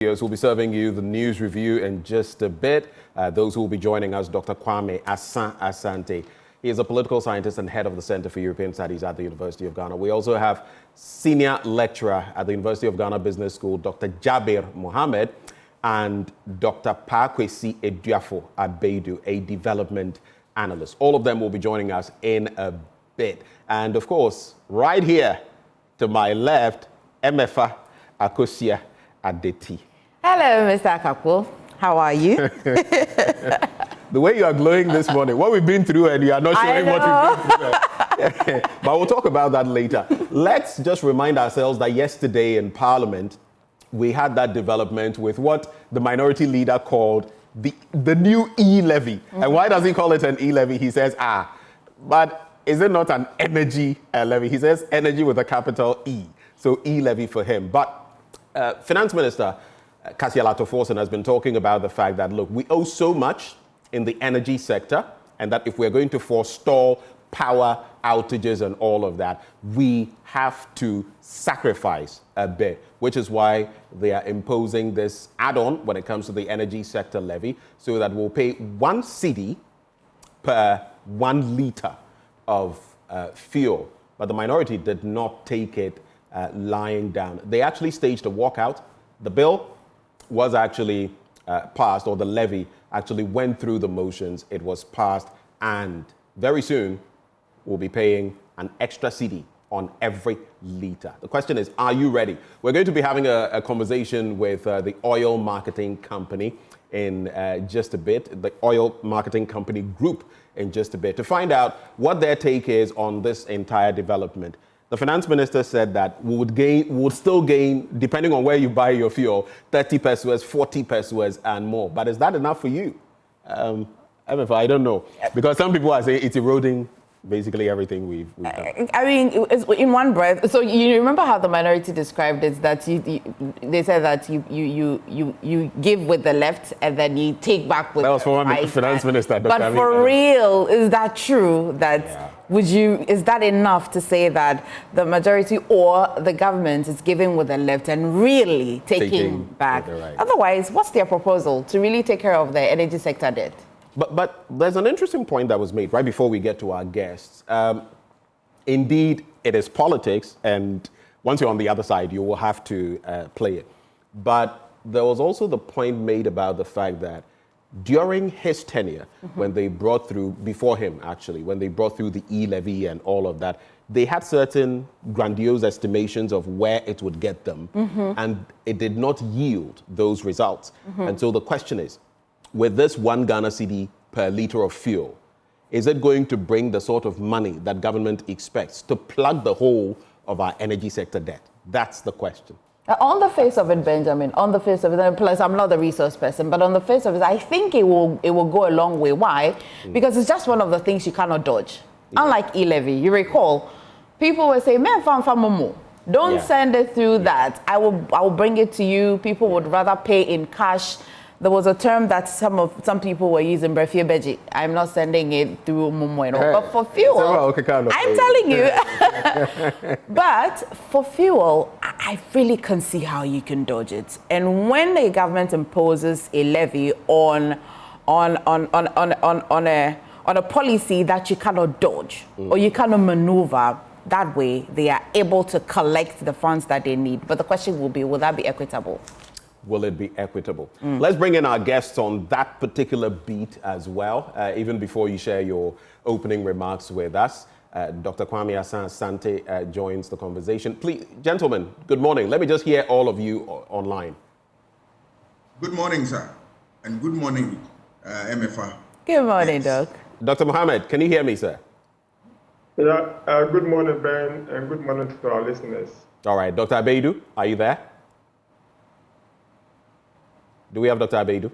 We'll be serving you the news review in just a bit. Those who will be joining us, Dr. Kwame Asante. He is a political scientist and head of the Center for European Studies at the University of Ghana. We also have senior lecturer at the University of Ghana Business School, Dr. Jabir Mohammed, and Dr. Pakwesi Eduafo Abedu, a development analyst. All of them will be joining us in a bit. And of course, right here to my left, Emefa Akosia Adeti. Hello, Mr. Akakwo. How are you? The way you are glowing this morning, what we've been through, and you are not showing what we've been through. But we'll talk about that later. Let's just remind ourselves that yesterday in Parliament, we had that development with what the minority leader called the new E-levy. Mm-hmm. And why does he call it an E-levy? He says, but is it not an energy levy? He says energy with a capital E. So E-levy for him. But Finance Minister Kassia Lato-Forson has been talking about the fact that, look, we owe so much in the energy sector, and that if we're going to forestall power outages and all of that, we have to sacrifice a bit, which is why they are imposing this add-on when it comes to the energy sector levy, so that we'll pay 1 cedi per 1 litre of fuel. But the minority did not take it lying down. They actually staged a walkout. The bill was actually passed, or the levy actually went through the motions. It was passed, and very soon we'll be paying an extra cedi on every litre. The question is, are you ready? We're going to be having a conversation with the oil marketing company in just a bit, the oil marketing company group in just a bit, to find out what their take is on this entire development. The finance minister said that we would still gain, depending on where you buy your fuel, 30 pesos, 40 pesos, and more. But is that enough for you? I don't know. Because some people are saying it's eroding basically everything we've done. I mean, it's in one breath. So you remember how the minority described it, that they said that you give with the left and then you take back with the right. That was for finance minister. But for real, is that true? That is that enough to say that the majority or the government is giving with the left and really taking back? Right. Otherwise, what's their proposal to really take care of the energy sector debt? But there's an interesting point that was made right before we get to our guests. Indeed, it is politics, and once you're on the other side, you will have to play it. But there was also the point made about the fact that during his tenure, when they brought through, before him actually, when they brought through the E-levy and all of that, they had certain grandiose estimations of where it would get them, and it did not yield those results. And so the question is, with this 1 Ghana cedi per litre of fuel, is it going to bring the sort of money that government expects to plug the hole of our energy sector debt? That's the question. On the face of it, Benjamin, on the face of it, plus I'm not the resource person, but on the face of it, I think it will go a long way. Why? Because it's just one of the things you cannot dodge. Unlike E-levy, you recall, people will say, "Man, momo. Don't send it through that. I will bring it to you." People would rather pay in cash. There was a term that some people were using, Brefie Beji. I'm not sending it through Momo and all. But for fuel, I'm telling you. But for fuel, I really can see how you can dodge it. And when the government imposes a levy on a policy that you cannot dodge or you cannot maneuver, that way they are able to collect the funds that they need. But the question will be, will that be equitable? Will it be equitable? Let's bring in our guests on that particular beat as well, even before you share your opening remarks with us. Dr. Kwame Asante joins the conversation. Please, gentlemen, good morning. Let me just hear all of you online. Good morning, sir. And good morning, MFA. Good morning, Doc. Dr. Mohammed, can you hear me, sir? Yeah, good morning, Ben, and good morning to our listeners. All right, Dr. Abedu, are you there? Do we have Dr. Abedu?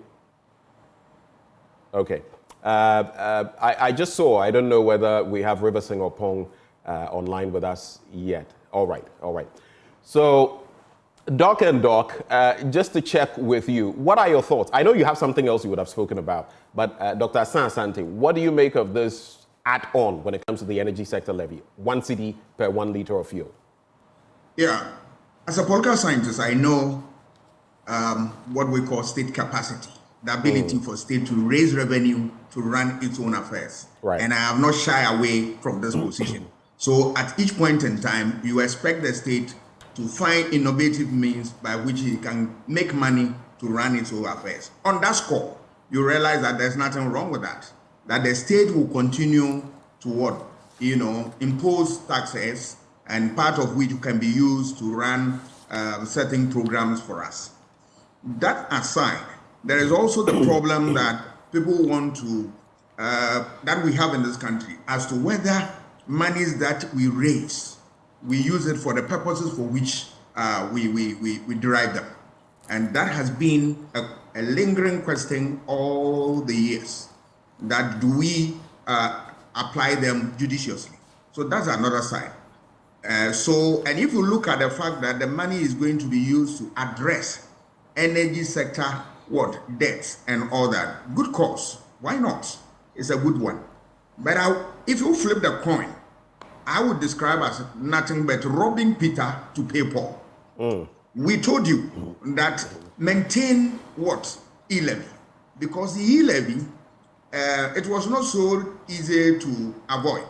Okay. I just saw, I don't know whether we have River Singapong online with us yet. All right. So, Doc and Doc, just to check with you, what are your thoughts? I know you have something else you would have spoken about, but Dr. Asante, what do you make of this add-on when it comes to the energy sector levy? 1 cedi per 1 litre of fuel. Yeah, as a political scientist, I know what we call state capacity, the ability for state to raise revenue to run its own affairs. Right. And I have not shy away from this position. So at each point in time, you expect the state to find innovative means by which it can make money to run its own affairs. On that score, you realize that there's nothing wrong with that the state will continue to impose taxes, and part of which can be used to run certain programs for us. That aside, there is also the problem that people want to, that we have in this country, as to whether monies that we raise, we use it for the purposes for which we derive them. And that has been a lingering question all the years, that do we apply them judiciously? So that's another side. And if you look at the fact that the money is going to be used to address energy sector, debts and all that, good cause, why not? It's a good one. But if you flip the coin, I would describe as nothing but robbing Peter to pay Paul. We told you that maintain e-levy, because the e-levy, it was not so easy to avoid.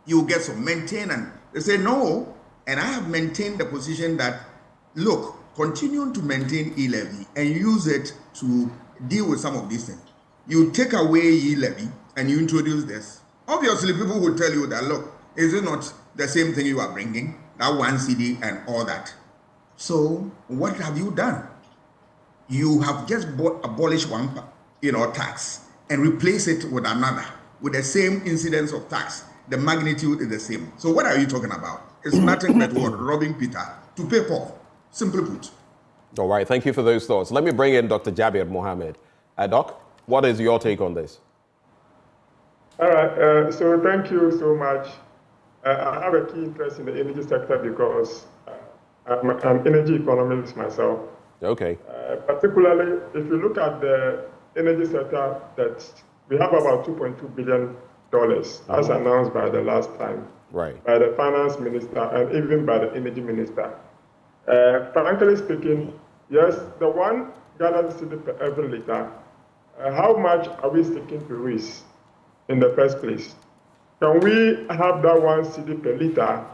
You get some maintain, and they say no, and I have maintained the position that, look, continue to maintain e-levy and use it to deal with some of these things. You take away e-levy and you introduce this. Obviously, people will tell you that, look, is it not the same thing you are bringing, that 1 CD and all that? So what have you done? You have just abolished one, tax and replace it with another, with the same incidence of tax. The magnitude is the same. So what are you talking about? It's nothing but robbing Peter to pay Paul. Simply put. All right, thank you for those thoughts. Let me bring in Dr. Jabir Mohammed. Doc, what is your take on this? All right, so thank you so much. I have a key interest in the energy sector because I'm an energy economist myself. Okay. Particularly, if you look at the energy sector, that we have about $2.2 billion as announced by the last time, right, by the finance minister and even by the energy minister. Frankly speaking, yes, the 1 Ghana cedi per every liter, how much are we seeking to raise in the first place? Can we have that 1 cedi per liter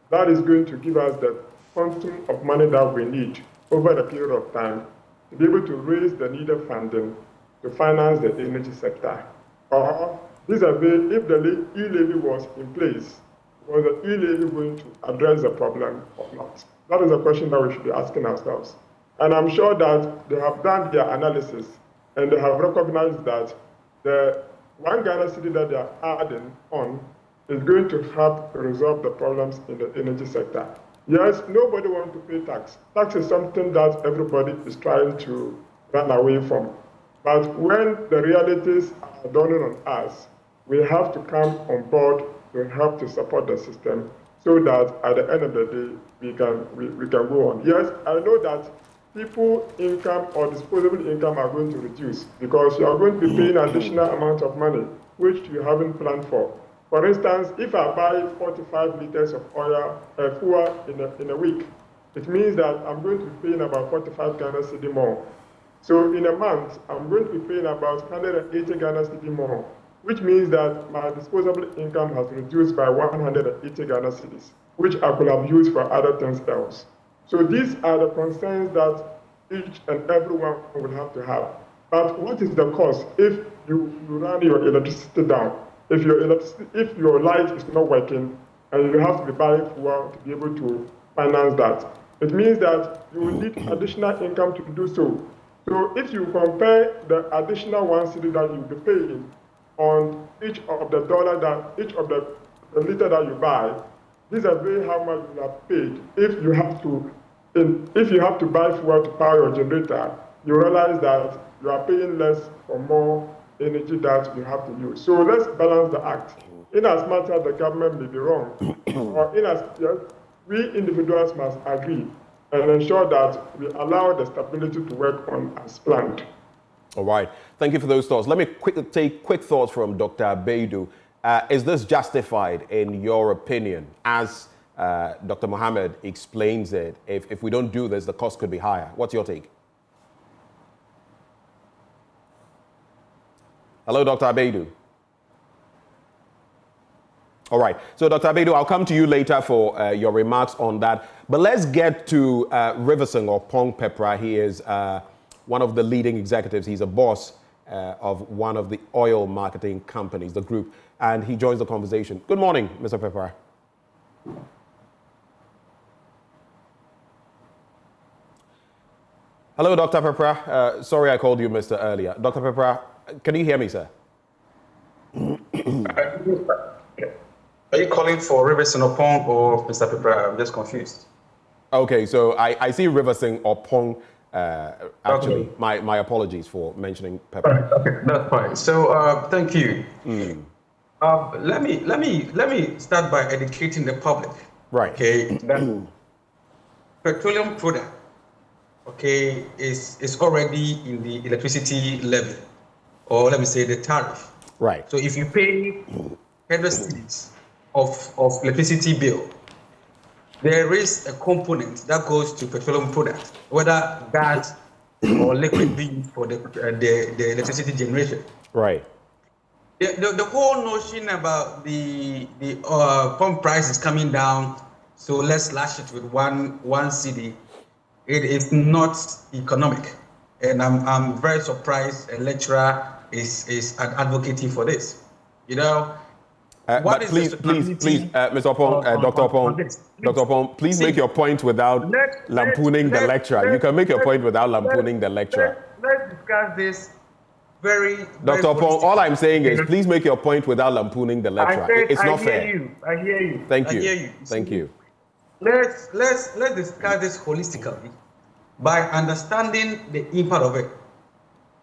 that is going to give us the quantum of money that we need over the period of time to be able to raise the needed funding to finance the energy sector? Or vis-a-vis, if the e-levy was in place, was the e-levy going to address the problem or not? That is a question that we should be asking ourselves. And I'm sure that they have done their analysis and they have recognized that the 1 Ghana cedi that they are adding on is going to help resolve the problems in the energy sector. Yes, nobody wants to pay tax. Tax is something that everybody is trying to run away from. But when the realities are dawning on us, we have to come on board to help to support the system so that at the end of the day, we can go on. Yes, I know that people income or disposable income are going to reduce because you are going to be paying additional amount of money, which you haven't planned for. For instance, if I buy 45 liters of fuel in a week, it means that I'm going to be paying about 45 Ghana cedi more. So in a month, I'm going to be paying about 180 Ghana cedi more, which means that my disposable income has reduced by 180 Ghana cedis, which I could have used for other things else. So these are the concerns that each and everyone would have to have. But what is the cost if you run your electricity down? If your light is not working and you have to be buying fuel to be able to finance that, it means that you will need additional income to do so. So if you compare the additional 1 cedi that you'll be paying on each of the liter that you buy, these are very how much you have paid. If you have to buy fuel to power your generator, you realize that you are paying less for more energy that you have to use. So let's balance the act. In as much as the government may be wrong, or we individuals must agree and ensure that we allow the stability to work on as planned. All right. Thank you for those thoughts. Let me take quick thoughts from Dr. Baidu. Is this justified in your opinion? As Dr. Mohammed explains it, if we don't do this, the cost could be higher. What's your take? Hello, Dr. Abedu. All right. So, Dr. Abedu, I'll come to you later for your remarks on that. But let's get to Riverson or Pong Pepra. He is one of the leading executives. He's a boss of one of the oil marketing companies, the group, and he joins the conversation. Good morning, Mr. Pepra. Hello, Dr. Pepra. Sorry I called you Mr. earlier. Dr. Pepra, can you hear me, sir? Are you calling for Riverson Opong or Mr. Pepra? I'm just confused. Okay, so I see Riverson Opong. Actually, okay. my apologies for mentioning Pepra. Okay, that's fine. So thank you. Let me start by educating the public. Right. Okay. That petroleum product, okay, is already in the electricity levy, or let me say the tariff. Right. So if you pay 100 cedis of electricity bill, there is a component that goes to petroleum product, whether gas or liquid being for the electricity generation. Right. The whole notion about the pump price is coming down, so let's slash it with one cedi. It is not economic, and I'm very surprised a lecturer is advocating for this. You know. But please, Mr. Opong, Dr. Opong, please make your point without lampooning the lecturer. You can make your point without lampooning the lecturer. Let's discuss this very. Dr. Opong, all I'm saying is please make your point without lampooning the lecturer. It's not fair. I hear you. Thank you. I hear you. Thank you. Let's discuss this holistically by understanding the impact of it.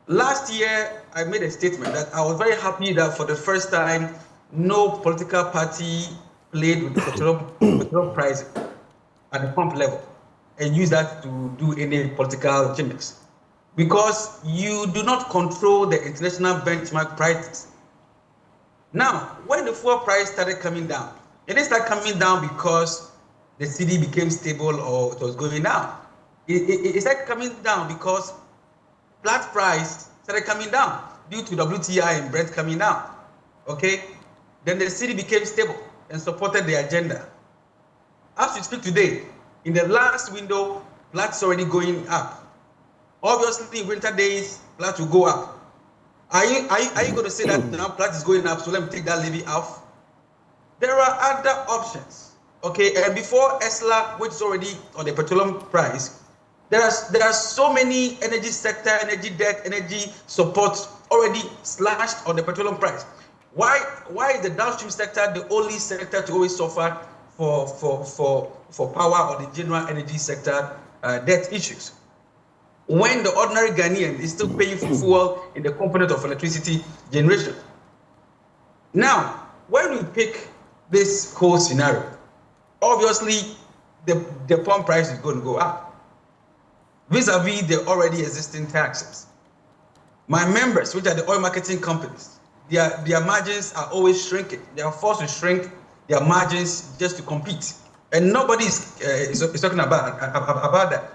Last year, I made a statement that I was very happy that for the first time, no political party played with petroleum price at the pump level and used that to do any political gimmicks. Because you do not control the international benchmark prices. Now, when the fuel price started coming down, it didn't start coming down because the cedi became stable or it was going down. It started coming down because flat price started coming down due to WTI and Brent coming down. Okay? Then the cedi became stable and supported the agenda. As we speak today, in the last window, Plat's already going up. Obviously, winter days, Plat will go up. Are you going to say that now Plat is going up, so let me take that levy off? There are other options, okay? And before ESLA, which is already on the petroleum price, there are so many energy sector, energy debt, energy support already slashed on the petroleum price. Why is the downstream sector the only sector to always suffer for power or the general energy sector debt issues? When the ordinary Ghanaian is still paying for fuel in the component of electricity generation. Now, when we pick this whole scenario, obviously the pump price is going to go up vis-a-vis the already existing taxes. My members, which are the oil marketing companies, their margins are always shrinking. They are forced to shrink their margins just to compete. And nobody is talking about that.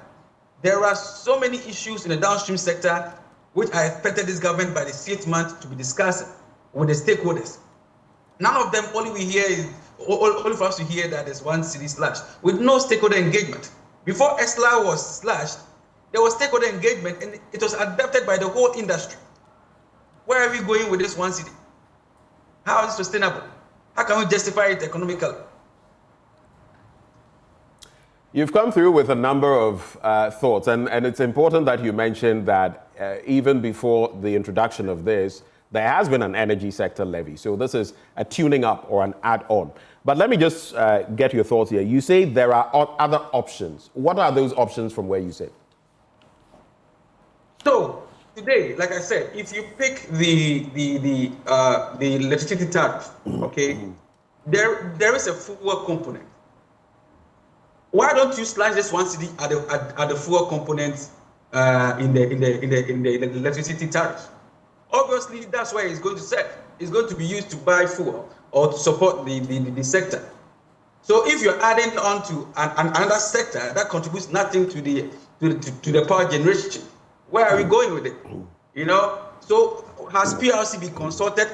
There are so many issues in the downstream sector which I expected this government by the 6th month to be discussing with the stakeholders. None of them, only for us to hear that there's one cedi slash with no stakeholder engagement. Before ESLA was slashed, there was stakeholder engagement and it was adopted by the whole industry. Where are we going with this one cedi? How is it sustainable? How can we justify it economically? You've come through with a number of thoughts, and it's important that you mentioned that even before the introduction of this, there has been an energy sector levy. So this is a tuning up or an add-on. But let me just get your thoughts here. You say there are other options. What are those options from where you sit? So today, like I said, if you pick the electricity tariff, okay, there is a fuel component. Why don't you slash this one cedi at the fuel component in the electricity tariff? Obviously, that's where it's going to set. It's going to be used to buy fuel or to support the sector. So if you're adding on to another sector that contributes nothing to the power generation, where are we going with it? You know. So has PRC been consulted?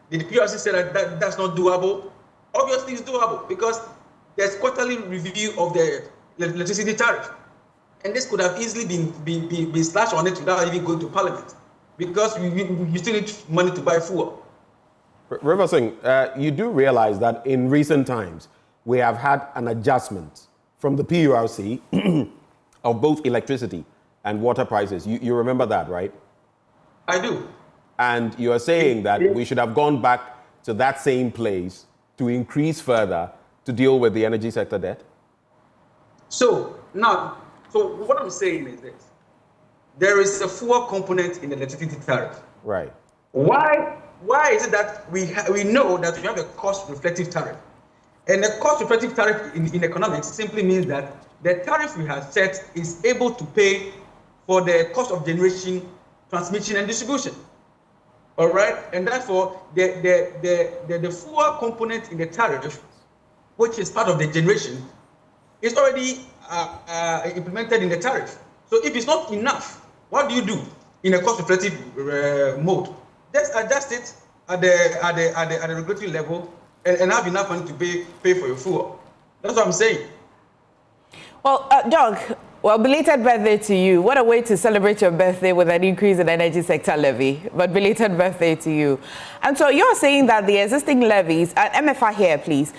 Did the PRC say that that's not doable? Obviously, it's doable because there's quarterly review of the electricity tariff. And this could have easily been slashed on it without even going to Parliament because you still need money to buy fuel. River Singh, you do realize that in recent times, we have had an adjustment from the PURC of both electricity and water prices. You remember that, right? I do. And you are saying that we should have gone back to that same place to increase further to deal with the energy sector debt? So what I'm saying is this. There is a fuel component in the electricity tariff. Right. Why is it that we know that we have a cost-reflective tariff? And the cost-reflective tariff in economics simply means that the tariff we have set is able to pay for the cost of generation, transmission, and distribution. All right, and therefore the fuel component in the tariff, which is part of the generation, is already implemented in the tariff. So if it's not enough, what do you do in a cost-reflective mode? Just adjust it at the regulatory level and have enough money to pay for your fuel. That's what I'm saying. Well, Doug, well, belated birthday to you. What a way to celebrate your birthday with an increase in energy sector levy. But belated birthday to you. And so you're saying that the existing levies, MFR here, please.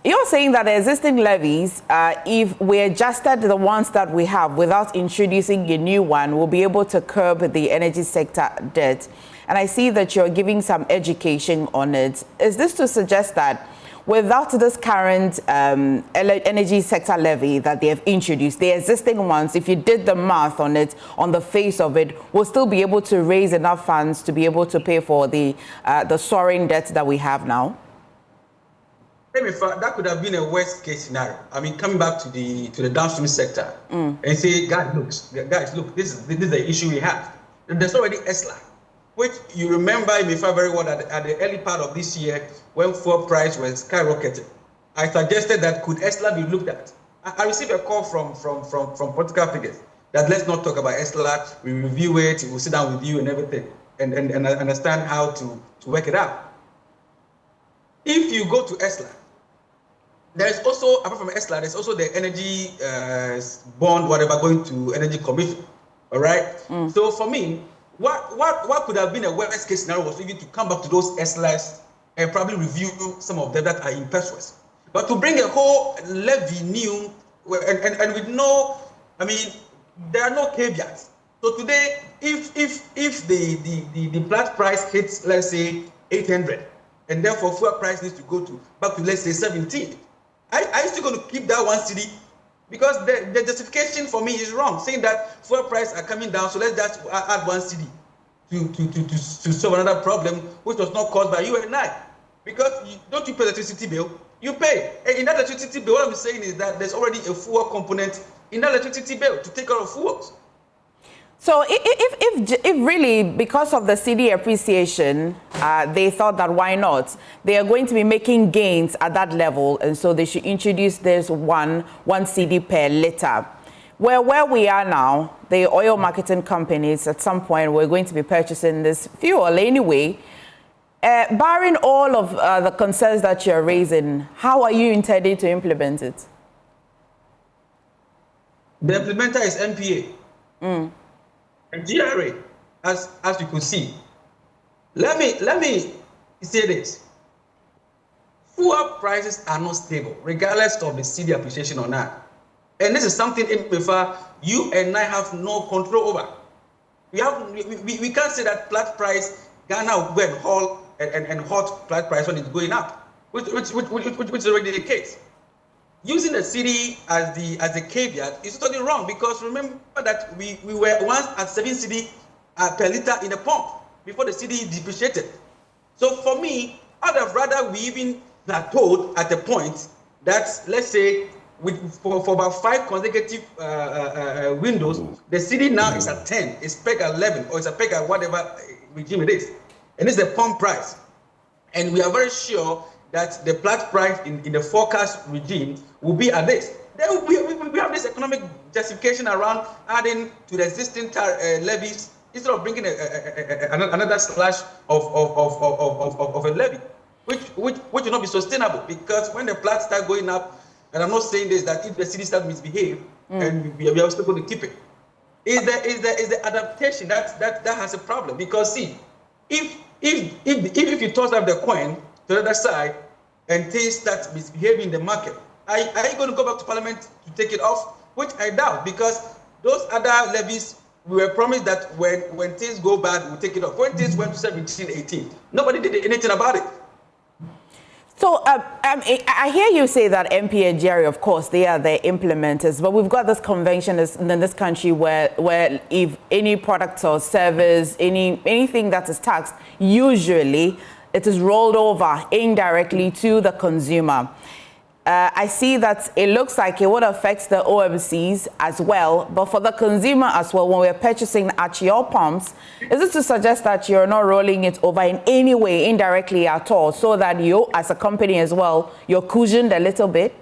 You're saying that the existing levies, if we adjusted the ones that we have without introducing a new one, will be able to curb the energy sector debt. And I see that you're giving some education on it. Is this to suggest that without this current energy sector levy that they have introduced, the existing ones, if you did the math on it, on the face of it, will still be able to raise enough funds to be able to pay for the soaring debt that we have now? That could have been a worst case scenario. I mean, coming back to the downstream sector and say, guys, look, this is the issue we have. There's already ESLA, which you remember very well at the early part of this year when fuel price was skyrocketing. I suggested that could ESLA be looked at. I received a call from political figures that let's not talk about ESLA. We review it. We'll sit down with you and everything and understand how to work it out. If you go to ESLA, there's also, apart from ESLA, there's also the energy bond, whatever, going to Energy Commission. All right. So for me, what could have been a worst case scenario was even to come back to those ESLAs and probably review some of them that are impetuous. But to bring a whole levy new and with no, I mean, there are no caveats. So today, if the flat price hits, let's say 800, and therefore fuel price needs to go back to let's say 17. Are you still going to keep that 1 cedi? Because the justification for me is wrong, saying that fuel prices are coming down, so let's just add 1 cedi to solve another problem which was not caused by you and I. Because don't you pay electricity bill? You pay. And in that electricity bill, what I'm saying is that there's already a fuel component in that electricity bill to take care of fuels. So if really, because of the cedi appreciation, they thought that why not? They are going to be making gains at that level, and so they should introduce this one cedi per liter. Where we are now, the oil marketing companies, at some point, we're going to be purchasing this fuel anyway. Barring all of the concerns that you're raising, how are you intending to implement it? The implementer is NPA. And GRA, as you can see. Let me say this. Fuel prices are not stable, regardless of the cedi appreciation or not. And this is something you and I have no control over. We can't say that flat price, Ghana will go and haul and hot flat price when it's going up, which is already the case. Using the cedi as the caveat is totally wrong, because remember that we were once at 7 cedi per liter in a pump before the cedi depreciated. So for me, I'd have rather we even plateaued at the point that, let's say, for about 5 consecutive windows, the cedi now is at 10, it's pegged at 11, or it's a peg at whatever regime it is. And it's the pump price. And we are very sure that the flat price in the forecast regime will be at this. Then we have this economic justification around adding to the existing levies instead of bringing another slash of a levy, which will not be sustainable, because when the plants start going up, and I'm not saying this, that if the city start misbehave, and we are still going to keep it, is the adaptation that has a problem. Because see, if you toss up the coin to the other side and things start misbehaving in the market, are you going to go back to Parliament to take it off? Which I doubt, because those other levies, we were promised that when things go bad, we'll take it off. When things went to 17, 18, nobody did anything about it. So I hear you say that MP and Jerry, of course, they are the implementers, but we've got this convention in this country where if any product or service, anything that is taxed, usually it is rolled over indirectly to the consumer. I see that it looks like it would affect the OMCs as well, but for the consumer as well, when we're purchasing at your pumps, is it to suggest that you're not rolling it over in any way, indirectly at all, so that you, as a company as well, you're cushioned a little bit?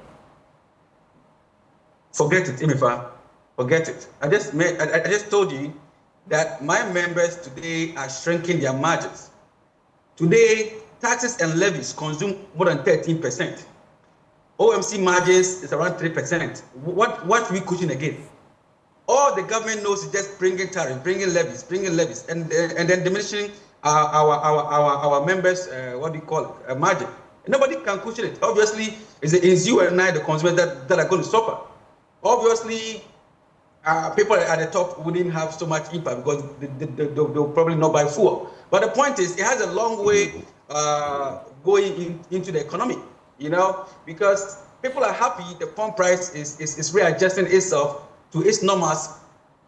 Forget it, Imifa. Forget it. I just told you that my members today are shrinking their margins. Today, taxes and levies consume more than 13%. OMC margins is around 3%. What we cushion again? All the government knows is just bringing tariffs, bringing levies, and then diminishing our members, what do you call it, margin. And nobody can cushion it. Obviously, it's you and I, the consumers, that are going to suffer. Obviously, people at the top wouldn't have so much impact because they'll probably not buy fuel. But the point is, it has a long way going into the economy. You know, because people are happy the pump price is readjusting itself to its normals,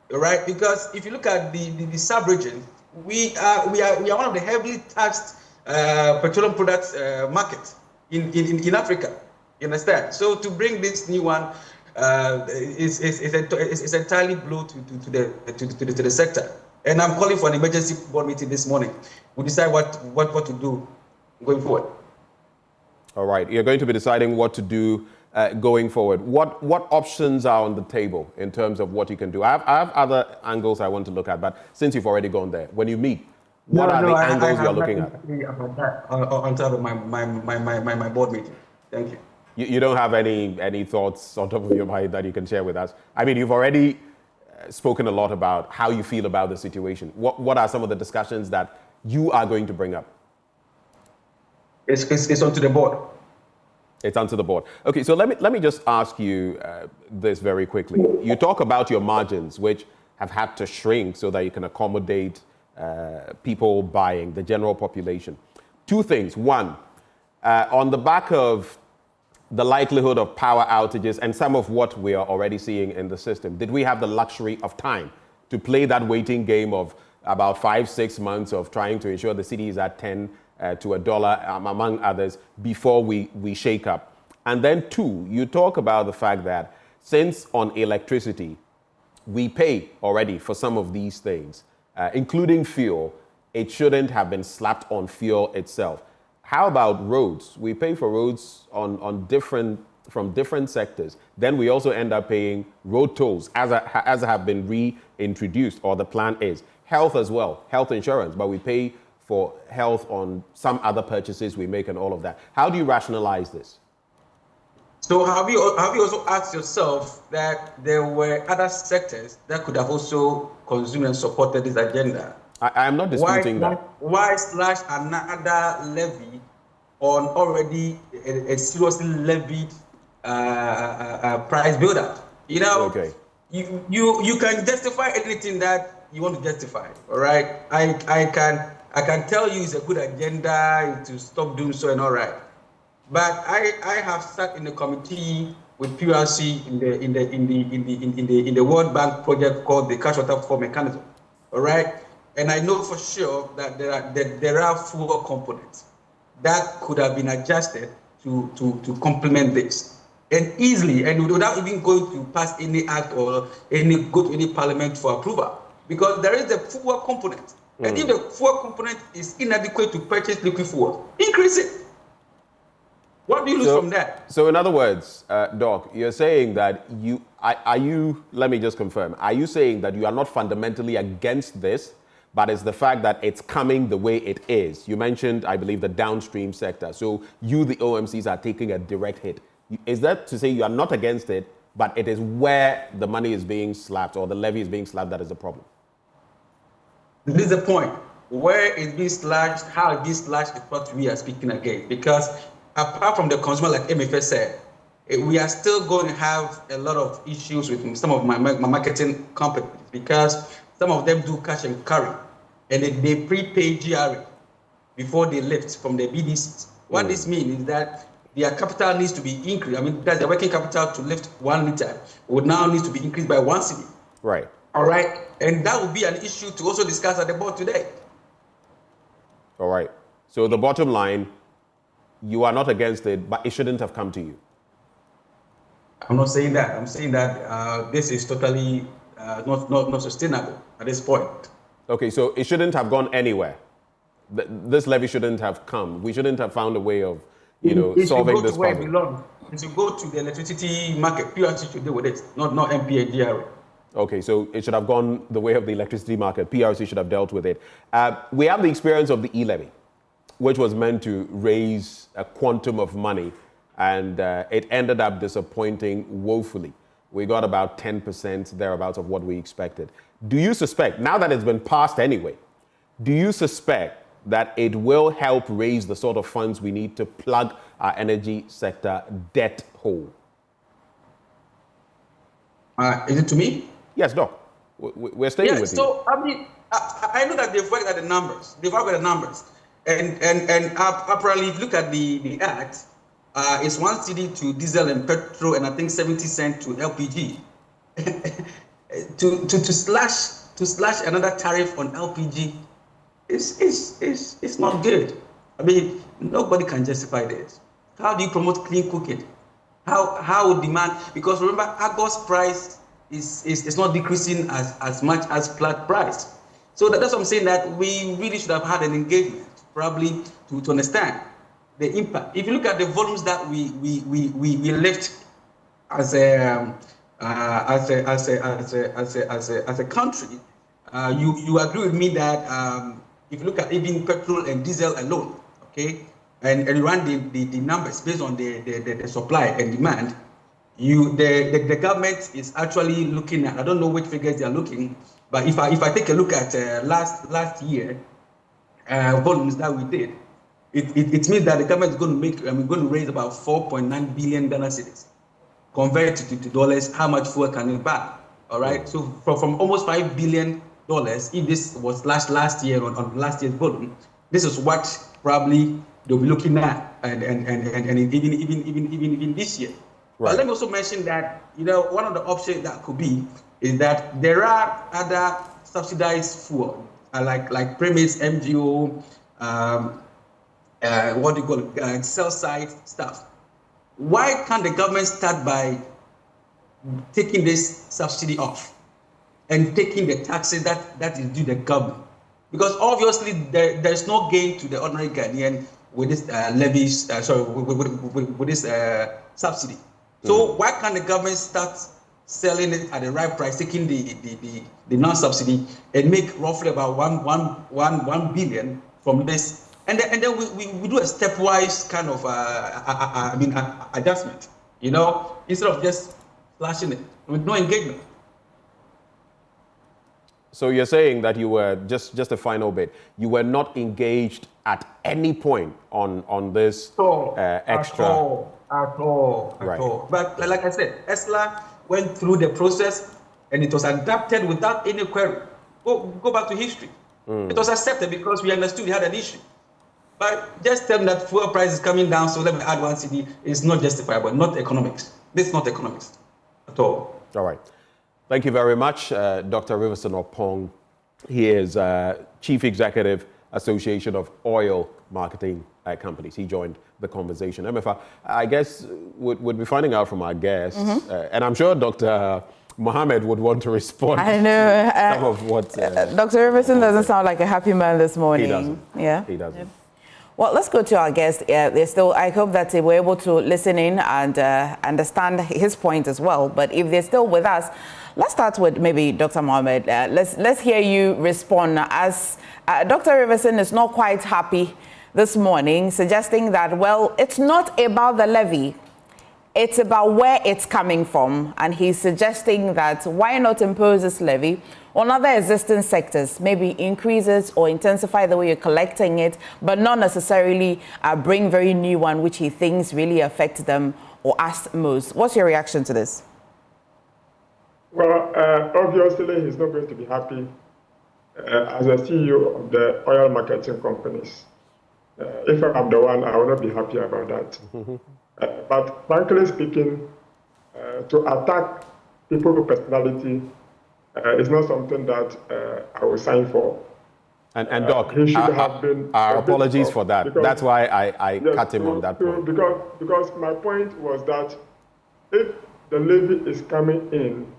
right? Because if you look at the sub-region, we are one of the heavily taxed petroleum products market in Africa. You understand? So to bring this new one is entirely blow to the sector. And I'm calling for an emergency board meeting this morning. We'll decide what to do going forward. All right, you're going to be deciding what to do going forward. What options are on the table in terms of what you can do? I have other angles I want to look at, but since you've already gone there, when you meet, what are the angles you're looking at? About that on top of my board meeting. Thank you. You don't have any thoughts on top of your mind that you can share with us? I mean, you've already spoken a lot about how you feel about the situation. What are some of the discussions that you are going to bring up? It's onto the board. It's onto the board. Okay, so let me just ask you this very quickly. You talk about your margins, which have had to shrink so that you can accommodate people buying, the general population. Two things. One, on the back of the likelihood of power outages and some of what we are already seeing in the system, did we have the luxury of time to play that waiting game of about 5-6 months of trying to ensure the city is at 10 to $1, among others, before we shake up? And then two, you talk about the fact that since on electricity, we pay already for some of these things, including fuel, it shouldn't have been slapped on fuel itself. How about roads? We pay for roads from different sectors. Then we also end up paying road tolls as have been reintroduced, or the plan is. Health as well, health insurance, but we pay for health on some other purchases we make and all of that. How do you rationalize this? So have you also asked yourself that there were other sectors that could have also consumed and supported this agenda? I am not disputing that. Why slash another levy on already a seriously levied price build-up? You know, okay. You can justify anything that you want to justify, all right? I can tell you it's a good agenda to stop doing so and all right. But I have sat in the committee with PRC in the World Bank project called the Cash Water Flow Mechanism, all right? And I know for sure that there are fuel components that could have been adjusted to complement this, and easily, and without even going to pass any act or go to any parliament for approval, because there is a fuel component. And if the fuel component is inadequate to purchase liquid fuel, increase it. What do you lose from that? So in other words, Doc, you're saying that let me just confirm, are you saying that you are not fundamentally against this, but it's the fact that it's coming the way it is. You mentioned, I believe, the downstream sector. So the OMCs, are taking a direct hit. Is that to say you are not against it, but it is where the money is being slapped or the levy is being slapped that is the problem? This is the point. Where it's being slashed, how it's being slashed is what we are speaking against. Because apart from the consumer, like MFS said, we are still going to have a lot of issues with some of my marketing companies, because some of them do cash and carry, and they prepay GRA before they lift from the BDCs. What this means is that their capital needs to be increased. I mean, that the working capital to lift 1 liter would now need to be increased by 1 cedi. Right. All right. And that would be an issue to also discuss at the board today. All right. So the bottom line, you are not against it, but it shouldn't have come to you. I'm not saying that. I'm saying that this is totally not sustainable at this point. Okay, so it shouldn't have gone anywhere. This levy shouldn't have come. We shouldn't have found a way of, solving this problem. It should go to the electricity market. PRC should deal with it, not MPA GRA. Okay, so it should have gone the way of the electricity market. PRC should have dealt with it. We have the experience of the e-levy, which was meant to raise a quantum of money, and it ended up disappointing woefully. We got about 10% thereabouts of what we expected. Do you suspect, now that it's been passed anyway, do you suspect that it will help raise the sort of funds we need to plug our energy sector debt hole? Is it to me? Yes, Doc. We're staying with you. So, I mean, I know that they've worked at the numbers. They've worked at the numbers. And apparently, if you look at the act, it's 1 cedi to diesel and petrol, and I think 70 cents to LPG. to slash another tariff on LPG is not good. I mean, nobody can justify this. How do you promote clean cooking? How would demand? Because remember, August price is not decreasing as much as flat price. So that's what I'm saying, that we really should have had an engagement, probably to understand the impact. If you look at the volumes that we lift as a country, you agree with me that if you look at even petrol and diesel alone, okay, and you run the numbers based on the supply and demand, the government is actually looking at, I don't know which figures they are looking, but if I take a look at last year volumes that we did, it means that the government is going to raise about 4.9 billion Ghana cedis. Converted to dollars, how much fuel can it buy? All right, so from almost $5 billion, if this was last year on last year's volume, this is what probably they'll be looking at, and even this year. Right. But let me also mention that one of the options that could be is that there are other subsidized fuel like premise, MGO, what do you call it, cell site stuff. Why can't the government start by taking this subsidy off and taking the taxes that is due the government? Because obviously there's no gain to the ordinary Ghanaian with this levies, with this subsidy. So why can't the government start selling it at the right price, taking the non-subsidy, and make roughly about 1 billion from this? And then we do a stepwise kind of adjustment, instead of just slashing it with no engagement. So you're saying that you were, just a final bit, you were not engaged at any point on this extra? At all. But like I said, ESLA went through the process and it was adapted without any query. Go back to history. It was accepted because we understood we had an issue. But just tell them that fuel price is coming down, so let me add 1 cedi is not justifiable, not economics. This is not economics at all. All right. Thank you very much, Dr. Riverson Opong. He is Chief Executive, Association of Oil Marketing Companies. He joined the conversation. MFA, I guess we'll be finding out from our guests, and I'm sure Dr. Mohammed would want to respond. I know. Some of what Dr. Riverson doesn't sound like a happy man this morning. He doesn't. Yeah, he doesn't. Yeah. Well, let's go to our guest. I hope that they were able to listen in and understand his point as well. But if they're still with us, Let's start with maybe Dr. Mohammed. Let's hear you respond, as Dr. Riverson is not quite happy this morning, suggesting that, well, it's not about the levy, it's about where it's coming from. And he's suggesting that why not impose this levy on other existing sectors, maybe increases or intensify the way you're collecting it, but not necessarily bring very new one, which he thinks really affects them or us most. What's your reaction to this? Well, obviously, he's not going to be happy as a CEO of the oil marketing companies. If I'm the one, I will not be happy about that. But frankly speaking, to attack people with personality is not something that I will sign for. And Doc, he should have been our apologies for that. Because, that's why I yes, cut him on that point. Because my point was that if the levy is coming in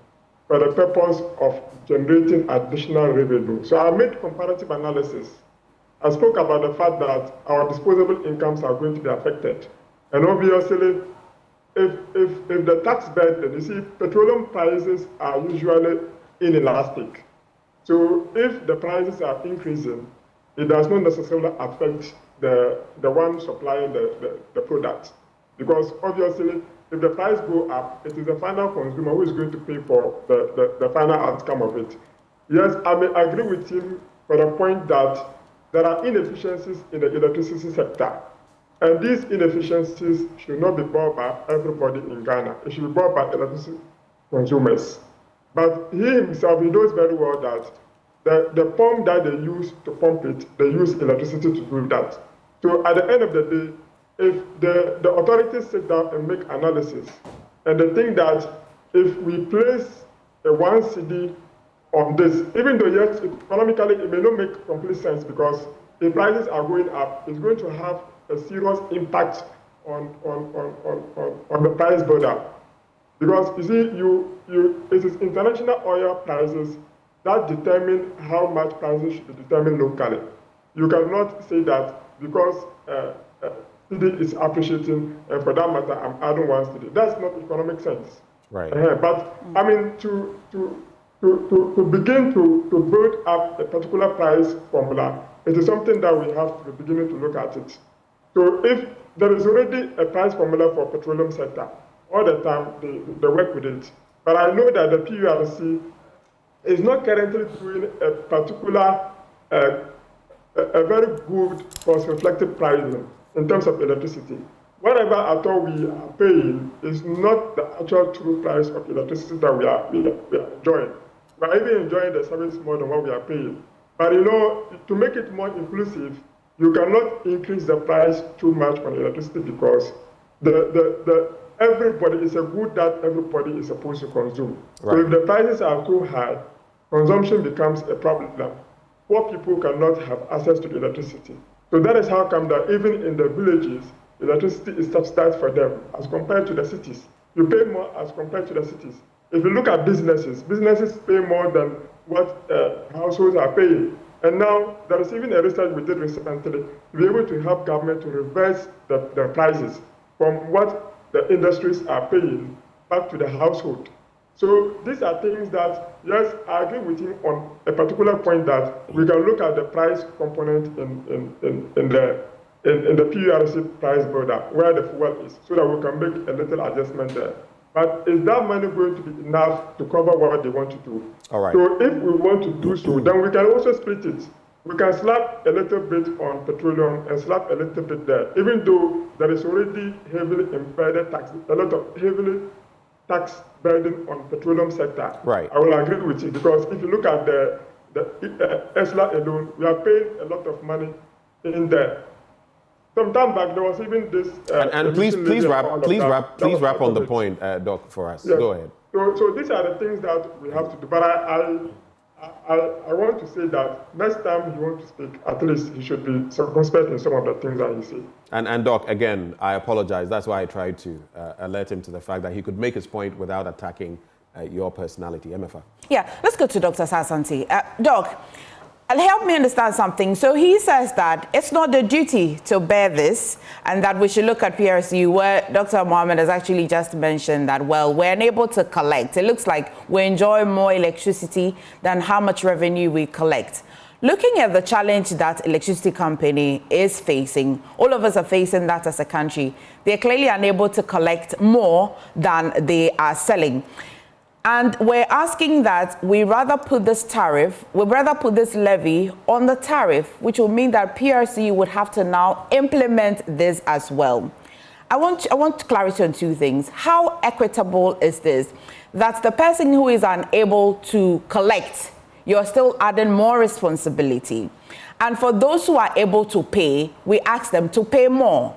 for the purpose of generating additional revenue, so I made comparative analysis. I spoke about the fact that our disposable incomes are going to be affected. And obviously, if the tax burden, you see, petroleum prices are usually inelastic. So if the prices are increasing, it does not necessarily affect the one supplying the product. Because obviously, if the price go up, it is the final consumer who is going to pay for the final outcome of it. Yes, I may agree with him for the point that there are inefficiencies in the electricity sector. And these inefficiencies should not be borne by everybody in Ghana. It should be borne by electricity consumers. But he himself, he knows very well that the pump that they use to pump it, they use electricity to do that. So at the end of the day, if the authorities sit down and make analysis, and they think that if we place a 1 cedi on this, even though yes, economically it may not make complete sense because if prices are going up, it's going to have a serious impact on the price border. Because you see, it is international oil prices that determine how much prices should be determined locally. You cannot say that because cedi is appreciating, and for that matter, I'm adding 1 cedi. That's not economic sense. Right. But I mean, to begin to build up a particular price formula, it is something that we have to be beginning to look at it. So if there is already a price formula for petroleum sector, all the time they work with it. But I know that the PURC is not currently doing a particular, a very good cost-reflective pricing in terms of electricity. Whatever at all we are paying is not the actual true price of electricity that we are enjoying. We are even enjoying the service more than what we are paying. But you know, to make it more inclusive, you cannot increase the price too much on electricity because everybody is a good that everybody is supposed to consume. Right. So if the prices are too high, consumption becomes a problem. Poor people cannot have access to electricity. So that is how come that even in the villages, electricity is subsidized for them as compared to the cities. You pay more as compared to the cities. If you look at businesses pay more than what households are paying. And now there is even a research we did recently to be able to help government to reverse the prices from what the industries are paying back to the household. So these are things that, yes, I agree with him on a particular point that we can look at the price component in the PURC price border where the fuel is, so that we can make a little adjustment there. But is that money going to be enough to cover what they want to do? All right. So if we want to do so, then we can also split it. We can slap a little bit on petroleum and slap a little bit there, even though there is already heavily embedded tax, a lot of heavily tax burden on petroleum sector. Right. I will agree with you because if you look at the ESLA alone, we are paying a lot of money in there. Some time back, there was even this. And please wrap on the point, Doc, for us. Yes. Go ahead. So these are the things that we have to do. But I want to say that next time he wants to speak, at least he should be circumspect in some of the things that he says. And Doc, again, I apologize. That's why I tried to alert him to the fact that he could make his point without attacking your personality. MFA. Yeah, let's go to Dr. Sasanti. Doc, Help me understand something. So he says that it's not the duty to bear this and that we should look at PRCU, where Dr. Mohammed has actually just mentioned that, well, we're unable to collect. It looks like we enjoy more electricity than how much revenue we collect. Looking at the challenge that electricity company is facing, all of us are facing that as a country. They're clearly unable to collect more than they are selling. And we're asking that we rather put this levy on the tariff, which will mean that PRC would have to now implement this as well. I want clarity on two things. How equitable is this? That the person who is unable to collect, you're still adding more responsibility. And for those who are able to pay, we ask them to pay more.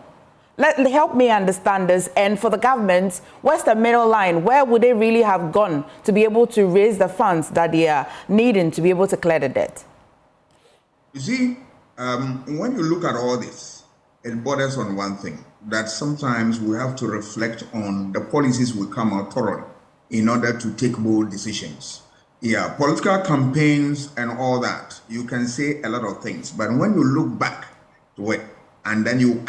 Help me understand this. And for the government, what's the middle line? Where would they really have gone to be able to raise the funds that they are needing to be able to clear the debt? You see, when you look at all this, it borders on one thing, that sometimes we have to reflect on the policies we come out thoroughly in order to take bold decisions. Yeah, political campaigns and all that, you can say a lot of things, but when you look back to it and then you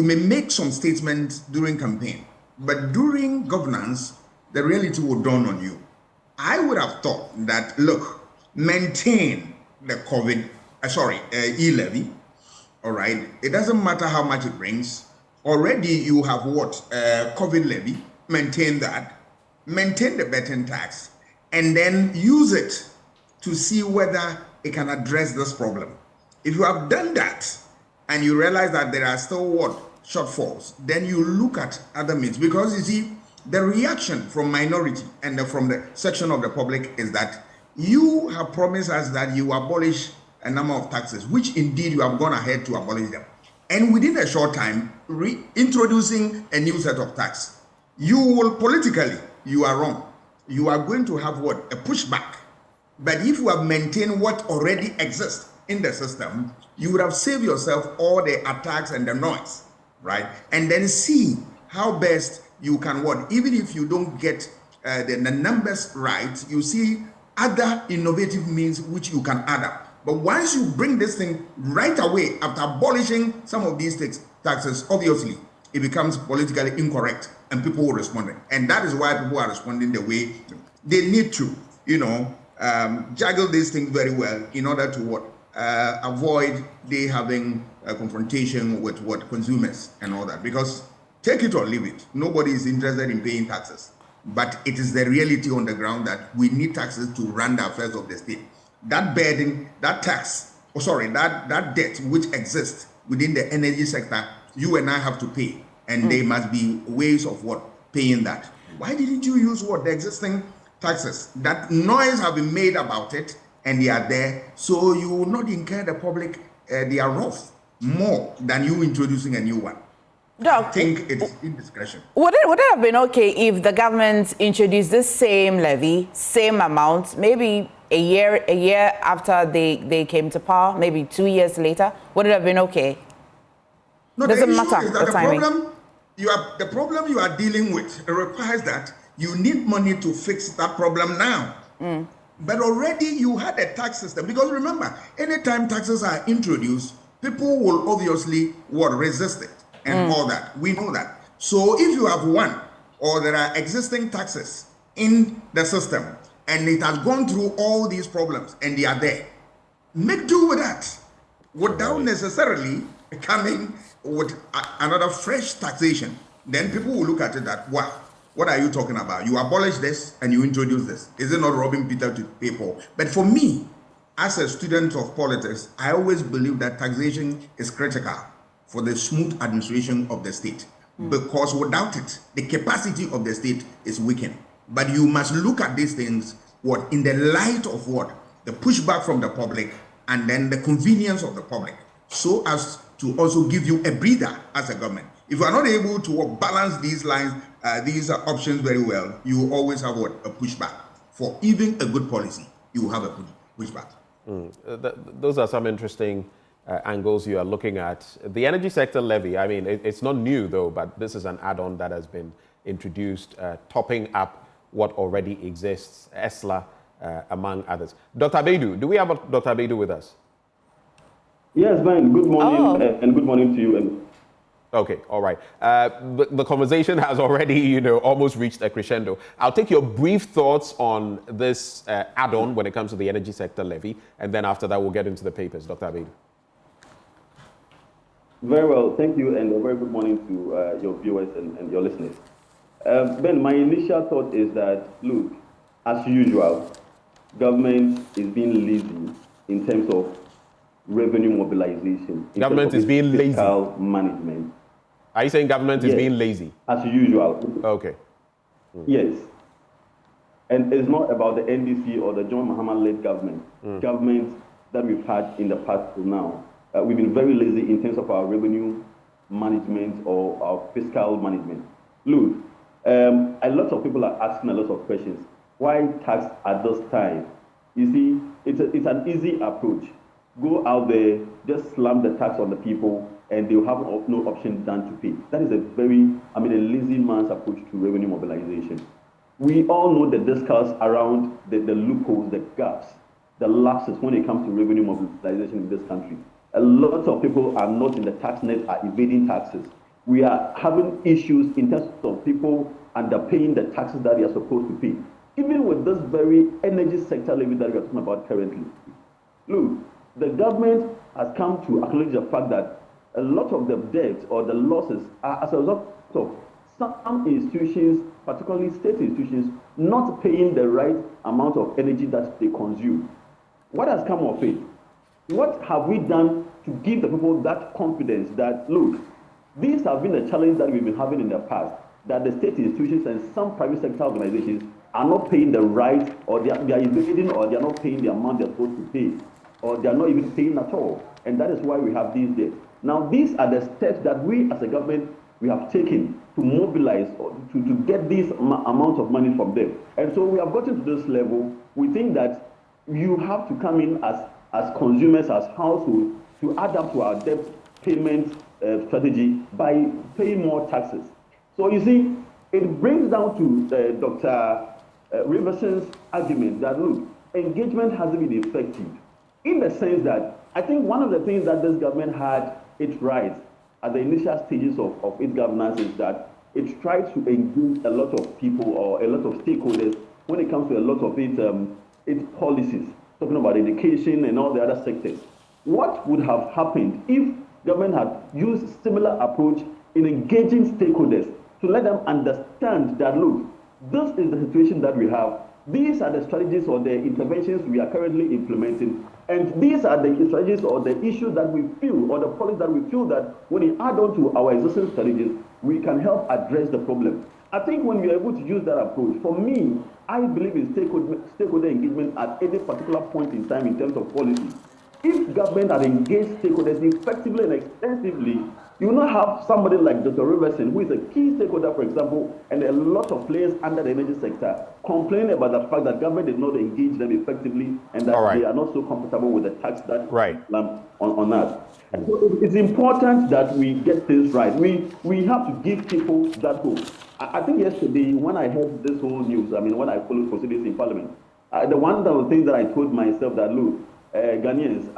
may make some statements during campaign, but during governance, the reality will dawn on you. I would have thought that, look, maintain the e-levy, all right? It doesn't matter how much it brings. Already you have what? COVID levy, maintain that, maintain the betting tax, and then use it to see whether it can address this problem. If you have done that, and you realize that there are still shortfalls, then you look at other means. Because you see, the reaction from minority and from the section of the public is that you have promised us that you abolish a number of taxes, which indeed you have gone ahead to abolish them. And within a short time, reintroducing a new set of tax. You will politically, you are wrong. You are going to have a pushback. But if you have maintained what already exists in the system, you would have saved yourself all the attacks and the noise, right? And then see how best you can even if you don't get the numbers right, you see other innovative means which you can add up. But once you bring this thing right away after abolishing some of these taxes, obviously it becomes politically incorrect and people will respond. And that is why people are responding the way they need to, juggle these things very well in order to avoid they having a confrontation with consumers and all that. Because take it or leave it, nobody is interested in paying taxes. But it is the reality on the ground that we need taxes to run the affairs of the state. That burden, that debt which exists within the energy sector, you and I have to pay. And there must be ways of paying that. Why didn't you use the existing taxes? That noise have been made about it, and they are there, so you will not incur the public their wrath more than you introducing a new one. Doc, I think it's indiscretion. Would it have been okay if the government introduced this same levy, same amount, maybe a year after they came to power, maybe 2 years later? Would it have been okay? No, doesn't matter the timing. The problem you are dealing with requires that you need money to fix that problem now. But already you had a tax system. Because remember, anytime taxes are introduced, people will obviously resist it and all that. We know that. So if you have one, or there are existing taxes in the system, and it has gone through all these problems, and they are there, make do with that without necessarily coming with another fresh taxation. Then people will look at it that, wow, what are you talking about? You abolish this and you introduce this. Is it not robbing Peter to pay Paul? But for me, as a student of politics, I always believe that taxation is critical for the smooth administration of the state. Because without it, the capacity of the state is weakened. But you must look at these things in the light of the pushback from the public and then the convenience of the public, so as to also give you a breather as a government. If you are not able to balance these lines, these options very well, you always have a pushback. For even a good policy, you have a pushback. Those are some interesting angles you are looking at. The energy sector levy, I mean, it's not new though, but this is an add-on that has been introduced, topping up what already exists. ESLA among others. Dr. Abaidu, do we have Dr. Abaidu with us? Yes, Ben. Good morning, and good morning to you. Okay, all right. The conversation has already, almost reached a crescendo. I'll take your brief thoughts on this add-on when it comes to the energy sector levy, and then after that, we'll get into the papers. Dr. Abaidu. Very well, thank you, and a very good morning to your viewers and your listeners. Ben, my initial thought is that, look, as usual, government is being lazy in terms of revenue mobilization. Government is being lazy. Fiscal management. Are you saying government is being lazy? As usual. Okay. Yes. And it's not about the NDC or the John Mahama-led government. Governments that we've had in the past till now. We've been very lazy in terms of our revenue management or our fiscal management. Look, a lot of people are asking a lot of questions. Why tax at this time? You see, it's an easy approach. Go out there, just slam the tax on the people, and they'll have no option than to pay. That is a lazy man's approach to revenue mobilization. We all know the discourse around the loopholes, the gaps, the lapses when it comes to revenue mobilization in this country. A lot of people are not in the tax net, are evading taxes. We are having issues in terms of people underpaying the taxes that they are supposed to pay. Even with this very energy sector levy that we are talking about currently. Look, the government has come to acknowledge the fact that a lot of the debts or the losses are as a result of some institutions, particularly state institutions, not paying the right amount of energy that they consume. What has come of it? What have we done to give the people that confidence that, look, these have been the challenge that we've been having in the past, that the state institutions and some private sector organizations are not paying the right, or they are evading, or they are not paying the amount they're supposed to pay, or they are not even paying at all. And that is why we have these debts. Now, these are the steps that we as a government, we have taken to mobilize or to get this amount of money from them. And so we have gotten to this level. We think that you have to come in as consumers, as households, to add up to our debt payment strategy by paying more taxes. So you see, it brings down to Dr. Riverson's argument that, look, engagement hasn't been effective, in the sense that I think one of the things that this government had it right at the initial stages of its governance is that it tried to engage a lot of people or a lot of stakeholders when it comes to a lot of its policies, talking about education and all the other sectors. What would have happened if government had used similar approach in engaging stakeholders to let them understand that, look, this is the situation that we have. These are the strategies or the interventions we are currently implementing. And these are the strategies or the issues that we feel, or the policies that we feel that when we add on to our existing strategies, we can help address the problem. I think when we are able to use that approach, for me, I believe in stakeholder engagement at any particular point in time in terms of policy. If government had engaged stakeholders effectively and extensively, you will not have somebody like Dr. Riverson, who is a key stakeholder, for example, and a lot of players under the energy sector, complaining about the fact that government did not engage them effectively and that they are not so comfortable with the tax that on us. And so it's important that we get things right. We have to give people that hope. I think yesterday, when I heard this whole news, when I followed proceedings in Parliament, one of the things that I told myself that, look, Ghanaians,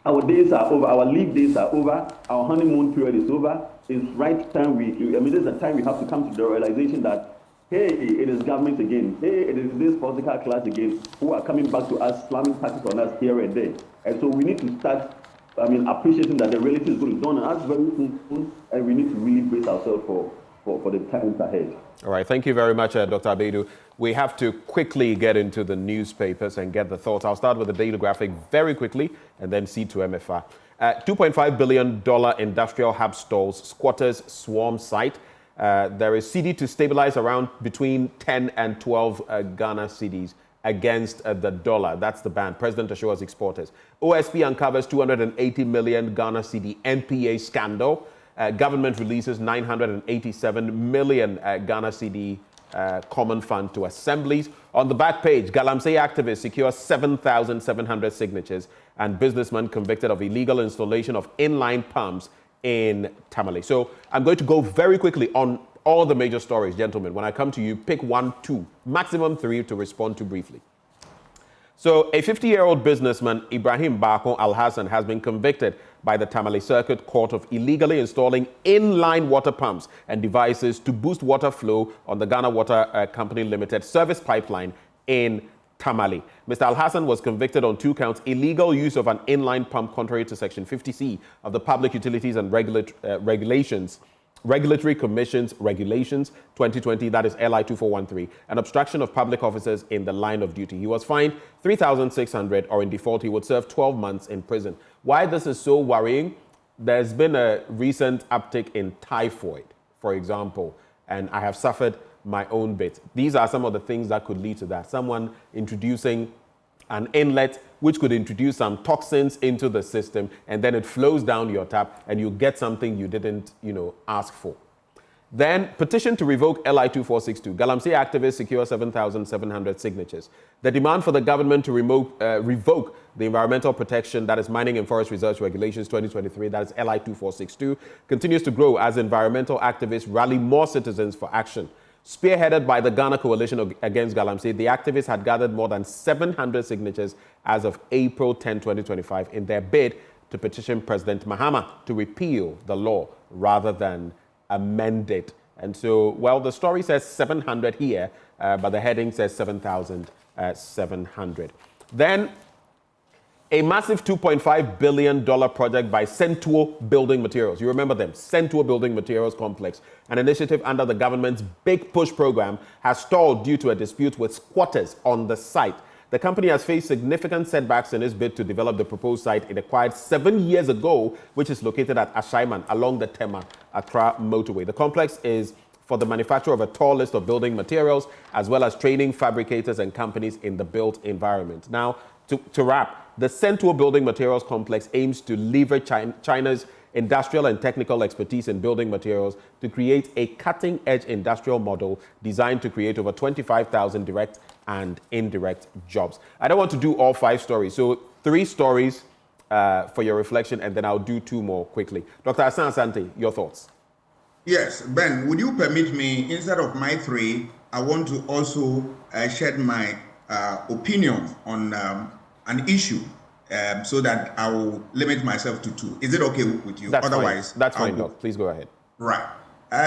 our days are over, our leave days are over, our honeymoon period is over. It's right time this is the time we have to come to the realization that, hey, it is government again. Hey, it is this political class again who are coming back to us, slamming taxes on us here and there. And so we need to start, appreciating that the reality is going to dawn on us very soon, and we need to really brace ourselves for the times ahead. All right, thank you very much, Dr. Abaidu. We have to quickly get into the newspapers and get the thoughts. I'll start with the Daily Graphic very quickly and then see to MFR. $2.5 billion industrial hub stalls, squatters swarm site. There is CD to stabilize around between 10 and 12 Ghana cedis against the dollar. That's the ban. President assures exporters. OSP uncovers 280 million Ghana cedi NPA scandal. Government releases 987 million Ghana cedi common fund to assemblies. On the back page, Galamsey activists secure 7,700 signatures, and businessman convicted of illegal installation of inline pumps in Tamale. So I'm going to go very quickly on all the major stories, gentlemen. When I come to you, pick 1, 2, maximum 3 to respond to briefly. So a 50-year-old businessman, Ibrahim Bako Al-Hassan, has been convicted by the Tamale Circuit Court of illegally installing inline water pumps and devices to boost water flow on the Ghana Water Company Limited service pipeline in Tamale. Mr. Al-Hassan was convicted on 2 counts: illegal use of an inline pump contrary to Section 50C of the Public Utilities and Regulatory Commission's Regulations 2020, that is LI 2413, and obstruction of public officers in the line of duty. He was fined 3,600, or in default, he would serve 12 months in prison. Why this is so worrying? There's been a recent uptick in typhoid, for example, and I have suffered my own bit. These are some of the things that could lead to that. Someone introducing an inlet which could introduce some toxins into the system, and then it flows down your tap and you get something you didn't, ask for. Then petition to revoke LI 2462. Galamsey activists secure 7,700 signatures. The demand for the government to revoke the Environmental Protection, that is Mining and Forest Reserve Regulations 2023, that is LI 2462, continues to grow as environmental activists rally more citizens for action. Spearheaded by the Ghana Coalition Against Galamsey, the activists had gathered more than 700 signatures as of April 10, 2025, in their bid to petition President Mahama to repeal the law rather than amend it. And so, well, the story says 700 here, but the heading says 7,700. Then, a massive $2.5 billion project by Centuo Building Materials. You remember them, Centuo Building Materials Complex. An initiative under the government's Big Push program has stalled due to a dispute with squatters on the site. The company has faced significant setbacks in its bid to develop the proposed site it acquired 7 years ago, which is located at Ashaiman along the Tema-Accra motorway. The complex is for the manufacture of a tall list of building materials, as well as training fabricators and companies in the built environment. Now, to wrap, the Centuo Building Materials Complex aims to leverage China's industrial and technical expertise in building materials to create a cutting-edge industrial model designed to create over 25,000 direct and indirect jobs. I don't want to do all 5 stories, so 3 stories for your reflection, and then I'll do 2 more quickly. Dr. Asan Asante, your thoughts? Yes, Ben, would you permit me, instead of my 3, I want to also shed my opinion on an issue so that I will limit myself to 2. Is it okay with you? That's Otherwise, fine. That's fine, Doc. Please go ahead. Right.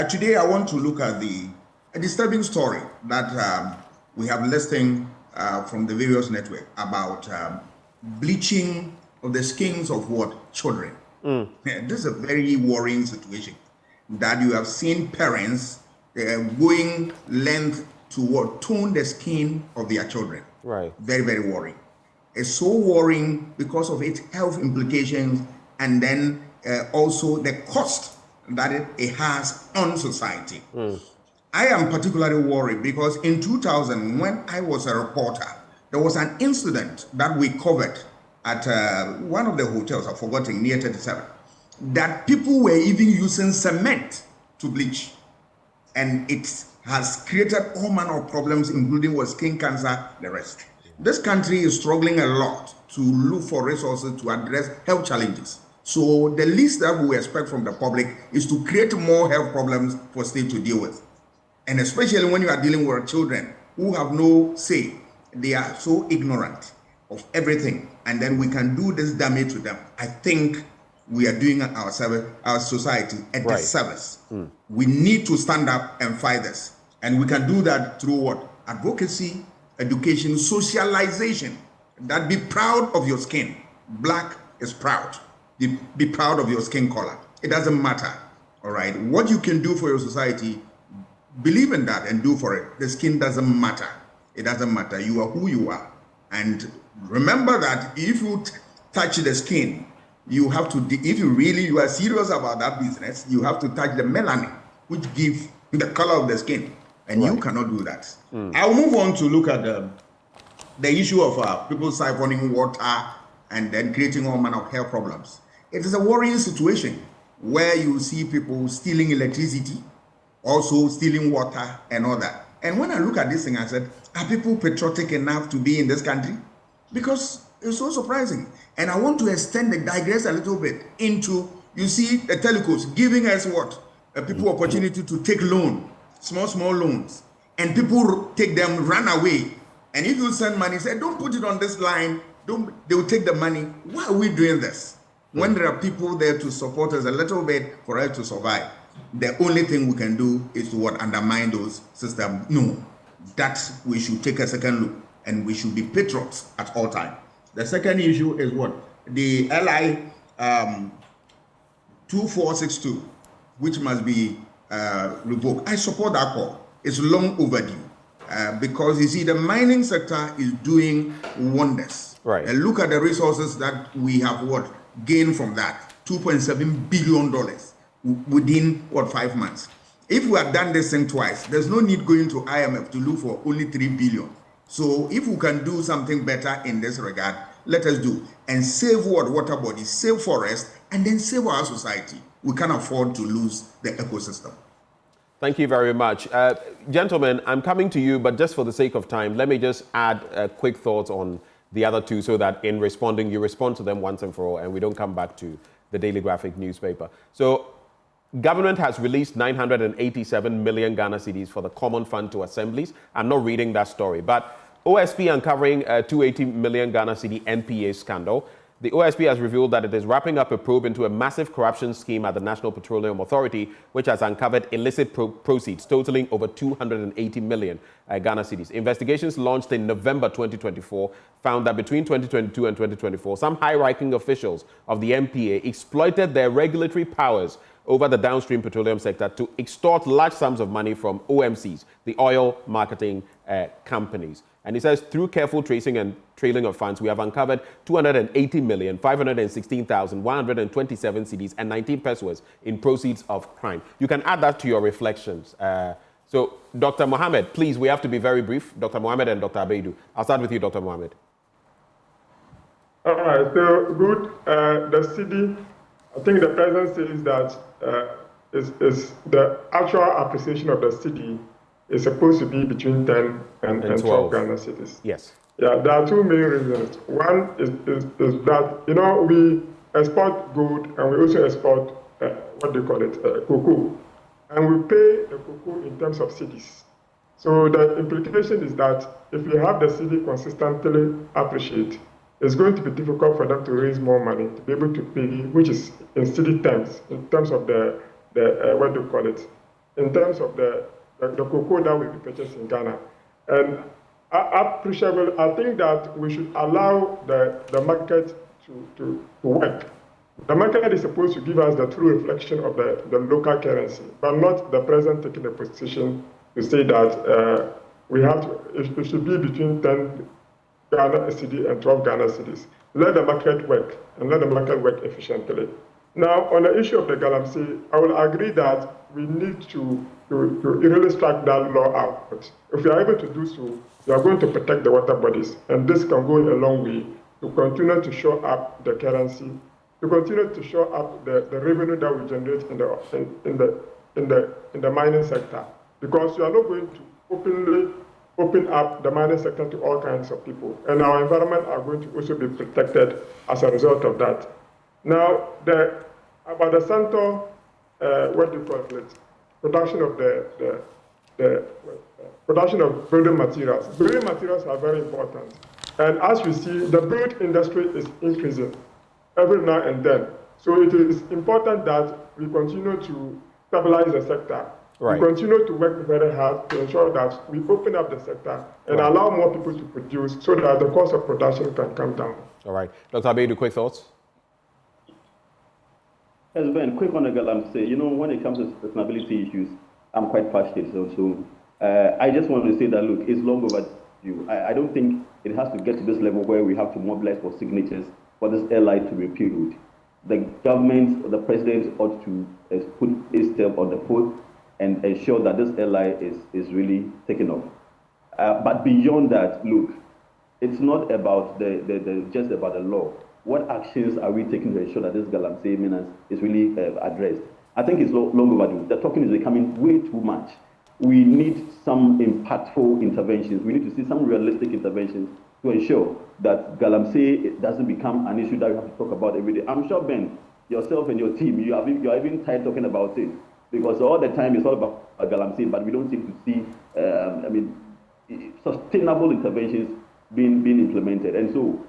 Today, I want to look at a disturbing story that we have listing from the various network about bleaching of the skins of what? Children. This is a very worrying situation that you have seen parents going length to what? Tone the skin of their children. Right. Very, very worrying. It's so worrying because of its health implications, and then also the cost that it has on society. I am particularly worried because in 2000, when I was a reporter, there was an incident that we covered at one of the hotels, I've forgotten, near 37, that people were even using cement to bleach. And it has created all manner of problems, including with skin cancer, the rest. This country is struggling a lot to look for resources to address health challenges. So the least that we expect from the public is to create more health problems for state to deal with. And especially when you are dealing with children who have no say, they are so ignorant of everything, and then we can do this damage to them. I think we are doing our society a disservice. We need to stand up and fight this. And we can do that through what? Advocacy, education, socialization. That be proud of your skin. Black is proud. Be proud of your skin color. It doesn't matter. All right. What you can do for your society, believe in that and do for it. The skin doesn't matter. It doesn't matter. You are who you are. And remember that if you touch the skin, you have to, if you are serious about that business, you have to touch the melanin, which gives the color of the skin. And you cannot do that. I'll move on to look at the issue of people siphoning water and then creating all manner of health problems. It is a worrying situation where you see people stealing electricity, also stealing water and all that. And when I look at this thing, I said, are people patriotic enough to be in this country? Because it's so surprising. And I want to digress a little bit into, you see, the telecos giving us what? people opportunity to take loan, small loans, and people take them, run away. And if you send money, say, don't put it on this line, they will take the money. Why are we doing this? When there are people there to support us a little bit for us to survive, the only thing we can do is to what? Undermine those systems. No, that we should take a second look, and we should be patriots at all times. The second issue is what? The LI 2462, which must be revoked. I support that call. It's long overdue because you see the mining sector is doing wonders. Right. And look at the resources that we have gained from that, $2.7 billion within 5 months. If we had done this thing twice, there's no need going to IMF to look for only $3 billion. So if we can do something better in this regard, let us do, and save water bodies, save forests, and then save our society. We can't afford to lose the ecosystem. Thank you very much. Gentlemen, I'm coming to you, but just for the sake of time, let me just add quick thoughts on the other two so that in responding, you respond to them once and for all, and we don't come back to the Daily Graphic newspaper. So, government has released 987 million Ghana cedis for the Common Fund to assemblies. I'm not reading that story, but OSP uncovering 280 million Ghana cedi NPA scandal. The OSP has revealed that it is wrapping up a probe into a massive corruption scheme at the National Petroleum Authority, which has uncovered illicit proceeds totaling over 280 million Ghana cedis. Investigations launched in November 2024 found that between 2022 and 2024, some high-ranking officials of the MPA exploited their regulatory powers over the downstream petroleum sector to extort large sums of money from OMCs, the oil marketing companies. And he says, through careful tracing and trailing of funds, we have uncovered 280,516,127 cedis and 19 pesos in proceeds of crime. You can add that to your reflections. So, Dr. Mohammed, please, we have to be very brief. Dr. Mohammed and Dr. Abeidu. I'll start with you, Dr. Mohammed. All right, so good. The cedi, I think the president says that is the actual appreciation of the cedi is supposed to be between 10 and 12 Ghana cedis. Yes. Yeah, there are two main reasons. One is that, we export gold and we also export, cocoa. And we pay the cocoa in terms of cedis. So the implication is that if you have the cedi consistently appreciate, it's going to be difficult for them to raise more money to be able to pay, which is in cedi terms, in terms of in terms of the cocoa that will be purchased in Ghana. And appreciable, I think that we should allow the market to work. The market is supposed to give us the true reflection of the local currency, but not the president taking a position to say that it should be between 10 Ghana cedi and 12 Ghana cedis. Let the market work, and let the market work efficiently. Now, on the issue of the galamsey, I will agree that we need to really strike that law out. If we are able to do so, we are going to protect the water bodies, and this can go a long way to continue to shore up the currency, to continue to shore up the revenue that we generate in the mining sector, because we are not going to open up the mining sector to all kinds of people, and our environment are going to also be protected as a result of that. Now, about the center, production of production of building materials. Building materials are very important, and as we see, the build industry is increasing every now and then. So it is important that we continue to stabilize the sector. Right. We continue to work very hard to ensure that we open up the sector and allow more people to produce so that the cost of production can come down. All right. Dr. Abeidu, quick thoughts? Yes, Ben, quick on the galamsey. When it comes to sustainability issues, I'm quite passionate. So I just want to say that, look, it's long overdue. I don't think it has to get to this level where we have to mobilize for signatures for this LI to be repealed. The government, the president ought to put his step on the foot and ensure that this LI is really taken off. But beyond that, look, it's not about just about the law. What actions are we taking to ensure that this galamsey menace is really addressed? I think it's long overdue. The talking is becoming way too much. We need some impactful interventions. We need to see some realistic interventions to ensure that galamsey doesn't become an issue that we have to talk about every day. I'm sure, Ben, yourself and your team, you are even tired talking about it. because all the time it's all about galamsey, but we don't seem to see, sustainable interventions being implemented. And so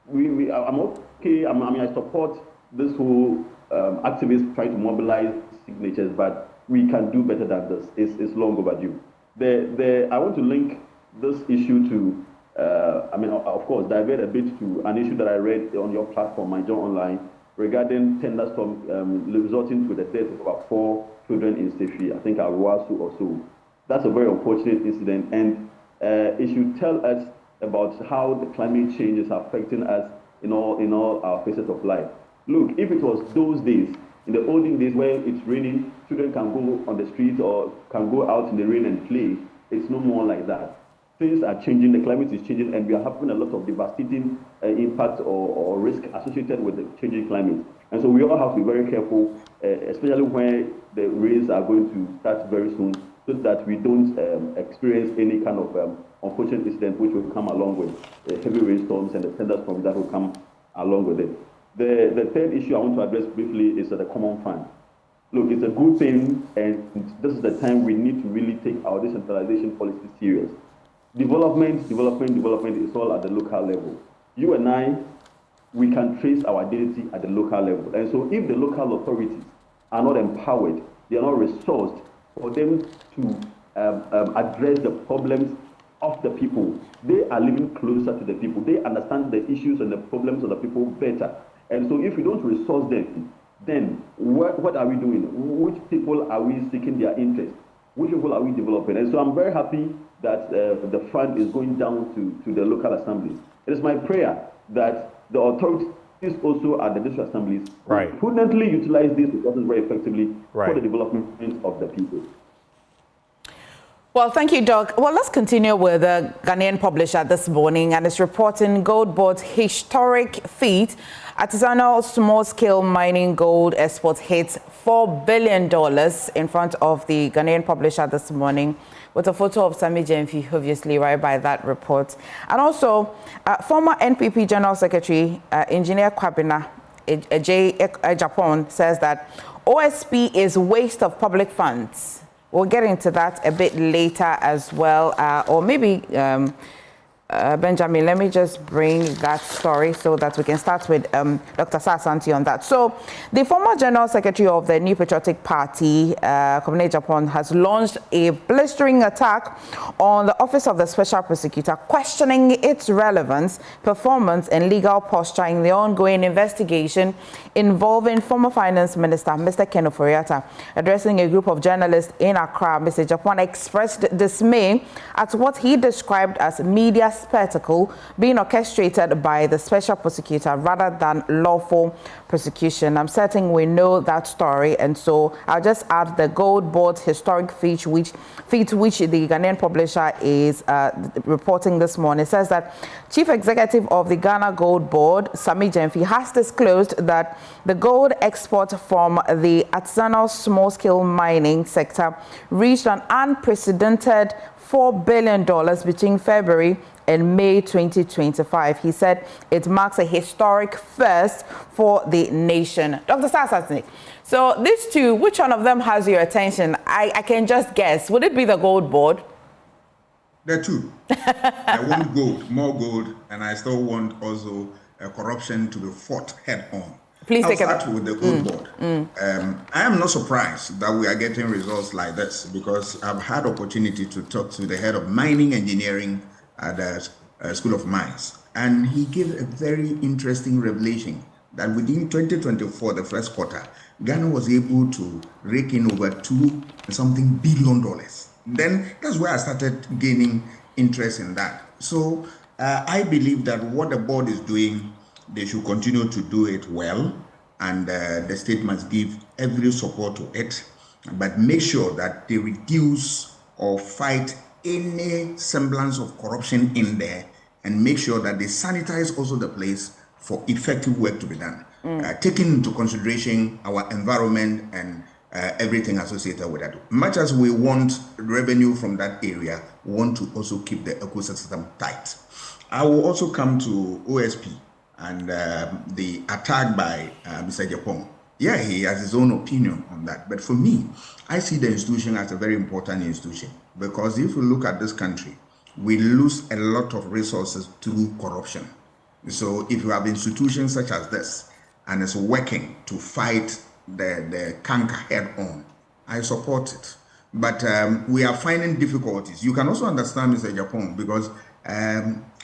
I'm okay. I support this whole activists trying to mobilize signatures, but we can do better than this. It's long overdue. I want to link this issue to, of course, divert a bit to an issue that I read on your platform, My John Online, regarding thunderstorm resulting to the death of about 4 children in Sefi, I think Awasu or so. That's a very unfortunate incident, and it should tell us about how the climate change is affecting us in all our phases of life. Look, if it was those days, in the olden days where it's raining, children can go on the streets or can go out in the rain and play, it's no more like that. Things are changing, the climate is changing, and we are having a lot of devastating impact or risk associated with the changing climate. And so we all have to be very careful, especially when the rains are going to start very soon, so that we don't experience any kind of unfortunate incident which will come along with heavy rainstorms and the thunderstorms that will come along with it. The third issue I want to address briefly is the common fund. Look, it's a good thing, and this is the time we need to really take our decentralization policy serious. Development is all at the local level. You and I, we can trace our identity at the local level. And so if the local authorities are not empowered, they are not resourced for them to address the problems of the people, they are living closer to the people. They understand the issues and the problems of the people better. And so if we don't resource them, then what are we doing? Which people are we seeking their interest? Which people are we developing? And so I'm very happy that the fund is going down to the local assemblies. It is my prayer that the authorities also at the district assemblies prudently utilize these resources very effectively for the development of the people. Well, thank you, Doug. Well, let's continue with the Ghanaian publisher this morning, and it's reporting Gold Board's historic feat. Artisanal small-scale mining gold exports hits $4 billion in front of the Ghanaian publisher this morning, with a photo of Sami Gyamfi, obviously, right by that report. And also, former NPP General Secretary, Engineer Kwabena Japan, says that OSP is waste of public funds. We'll get into that a bit later as well, or maybe Benjamin, let me just bring that story so that we can start with Dr. Sasanti on that. So the former General Secretary of the New Patriotic Party, Kwabena Japan, has launched a blistering attack on the Office of the Special Prosecutor, questioning its relevance, performance, and legal posture in the ongoing investigation involving former Finance Minister, Mr. Ken Ofori-Atta. Addressing a group of journalists in Accra, Mr. Japan expressed dismay at what he described as media spectacle being orchestrated by the special prosecutor rather than lawful prosecution. I'm certain we know that story, and so I'll just add the Gold Board's historic feat which the Ghanaian publisher is reporting this morning. It says that Chief Executive of the Ghana Gold Board, Sami Gyamfi, has disclosed that the gold export from the artisanal small-scale mining sector reached an unprecedented $4 billion between February and May 2025. He said it marks a historic first for the nation. Dr. Sasanti, so these two, which one of them has your attention? I can just guess. Would it be the Gold Board? There are two. I want gold, more gold, and I still want also corruption to be fought head on. Please I'll start with the Gold Board. I am not surprised that we are getting results like this, because I've had opportunity to talk to the head of mining engineering at the School of Mines, and he gave a very interesting revelation that within 2024, the first quarter, Ghana was able to rake in over $2 billion. Then that's where I started gaining interest in that. So I believe that what the board is doing, they should continue to do it well, and the state must give every support to it, but make sure that they reduce or fight any semblance of corruption in there, and make sure that they sanitize also the place for effective work to be done, taking into consideration our environment and everything associated with that. Much as we want revenue from that area, we want to also keep the ecosystem tight. I will also come to OSP and the attack by Mr. Japan. Yeah, he has his own opinion on that. But for me, I see the institution as a very important institution because if you look at this country, we lose a lot of resources through corruption. So if you have institutions such as this and it's working to fight the canker head on, I support it. But we are finding difficulties. You can also understand, Mr. Japan, because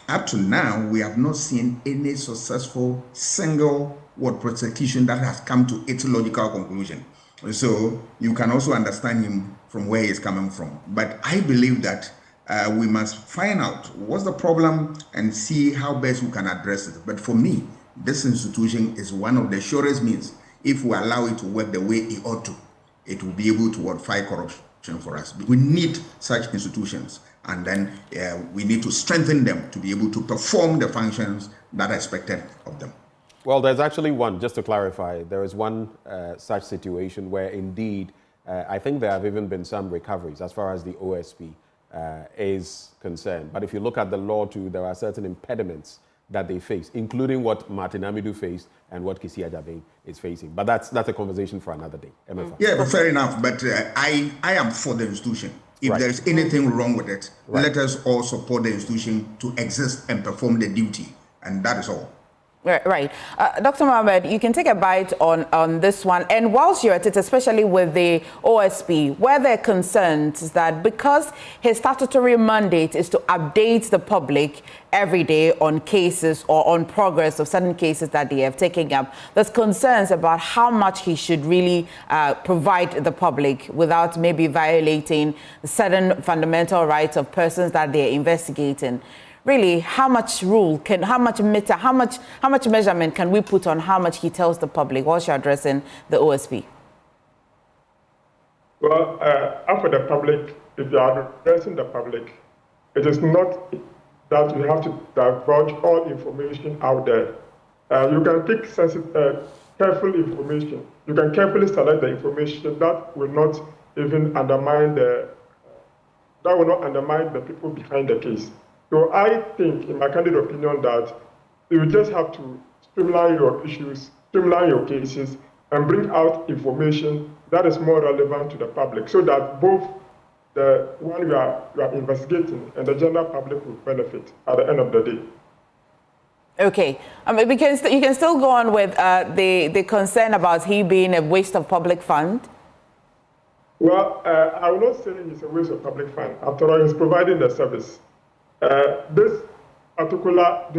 up to now, we have not seen any successful single word prosecution that has come to its logical conclusion. So you can also understand him from where he's coming from. But I believe that we must find out what's the problem and see how best we can address it. But for me, this institution is one of the surest means. If we allow it to work the way it ought to, it will be able to fight corruption for us. We need such institutions, and then we need to strengthen them to be able to perform the functions that are expected of them. Well, there's actually one, just to clarify, there is one such situation where indeed, I think there have even been some recoveries as far as the OSP is concerned. But if you look at the law too, there are certain impediments that they face, including what Martin Amidu faced and what Kisi Ajabe is facing. But that's a conversation for another day. Yeah, but fair enough. But I am for the institution. If Right. there's anything wrong with it, let us all support the institution to exist and perform the duty. And that is all. Right. Dr. Mohammed, you can take a bite on this one. And whilst you're at it, especially with the OSP, were there concerns that because his statutory mandate is to update the public every day on cases or on progress of certain cases that they have taken up, there's concerns about how much he should really provide the public without maybe violating certain fundamental rights of persons that they're investigating? Really, how much measurement can we put on how much he tells the public whilst you're addressing the OSP? Well, for the public, if you are addressing the public, it is not that you have to divulge all information out there. You can pick careful information. You can carefully select the information that will not even undermine the people behind the case. So I think, in my candid opinion, that you just have to streamline your issues, streamline your cases, and bring out information that is more relevant to the public, so that both the one you are investigating and the general public will benefit at the end of the day. Okay, because you can still go on with the concern about he being a waste of public fund. Well, I will not say it's a waste of public fund. After all, he's providing the service. This particular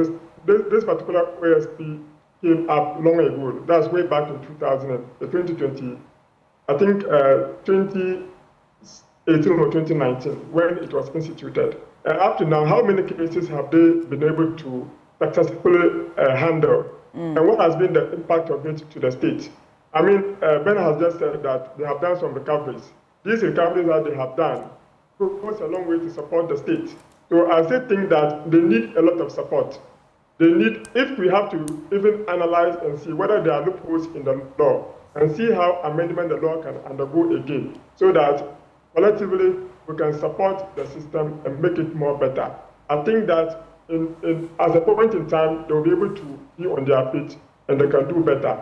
OSP came up long ago. That's way back in 2020, I think 2018 or 2019, when it was instituted. Up to now, how many cases have they been able to successfully handle? And what has been the impact of it to the state? I mean, Ben has just said that they have done some recoveries. These recoveries that they have done goes a long way to support the state. So I still think that they need a lot of support. They need, if we have to even analyze and see whether there are loopholes in the law and see how amendment the law can undergo again, so that collectively we can support the system and make it more better. I think that at a point in time, they'll be able to be on their feet and they can do better.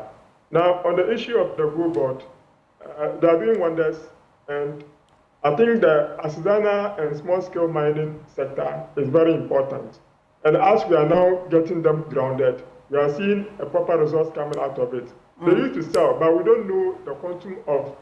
Now, on the issue of the Go Board, they are doing wonders, and I think the artisanal and small-scale mining sector is very important. And as we are now getting them grounded, we are seeing a proper resource coming out of it. They used to sell, but we don't know the quantum of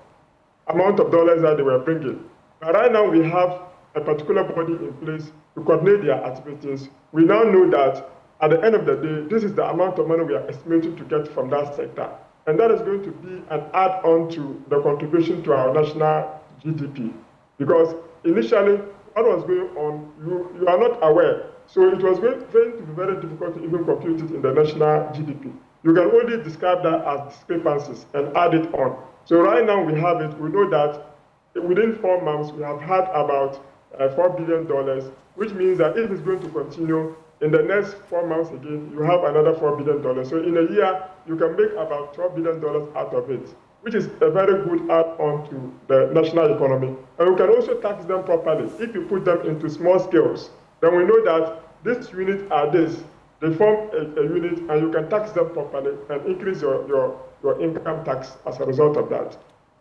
amount of dollars that they were bringing. But right now we have a particular body in place to coordinate their activities. We now know that at the end of the day, this is the amount of money we are estimating to get from that sector. And that is going to be an add-on to the contribution to our national GDP. Because initially, what was going on, you are not aware. So it was going to be very difficult to even compute it in the national GDP. You can only describe that as discrepancies and add it on. So right now we have it. We know that within 4 months, we have had about $4 billion, which means that if it's going to continue, in the next 4 months again, you have another $4 billion. So in a year, you can make about $12 billion out of it, which is a very good add-on to the national economy. And we can also tax them properly. If you put them into small scales, then we know that this unit are this, they form a unit, and you can tax them properly and increase your income tax as a result of that.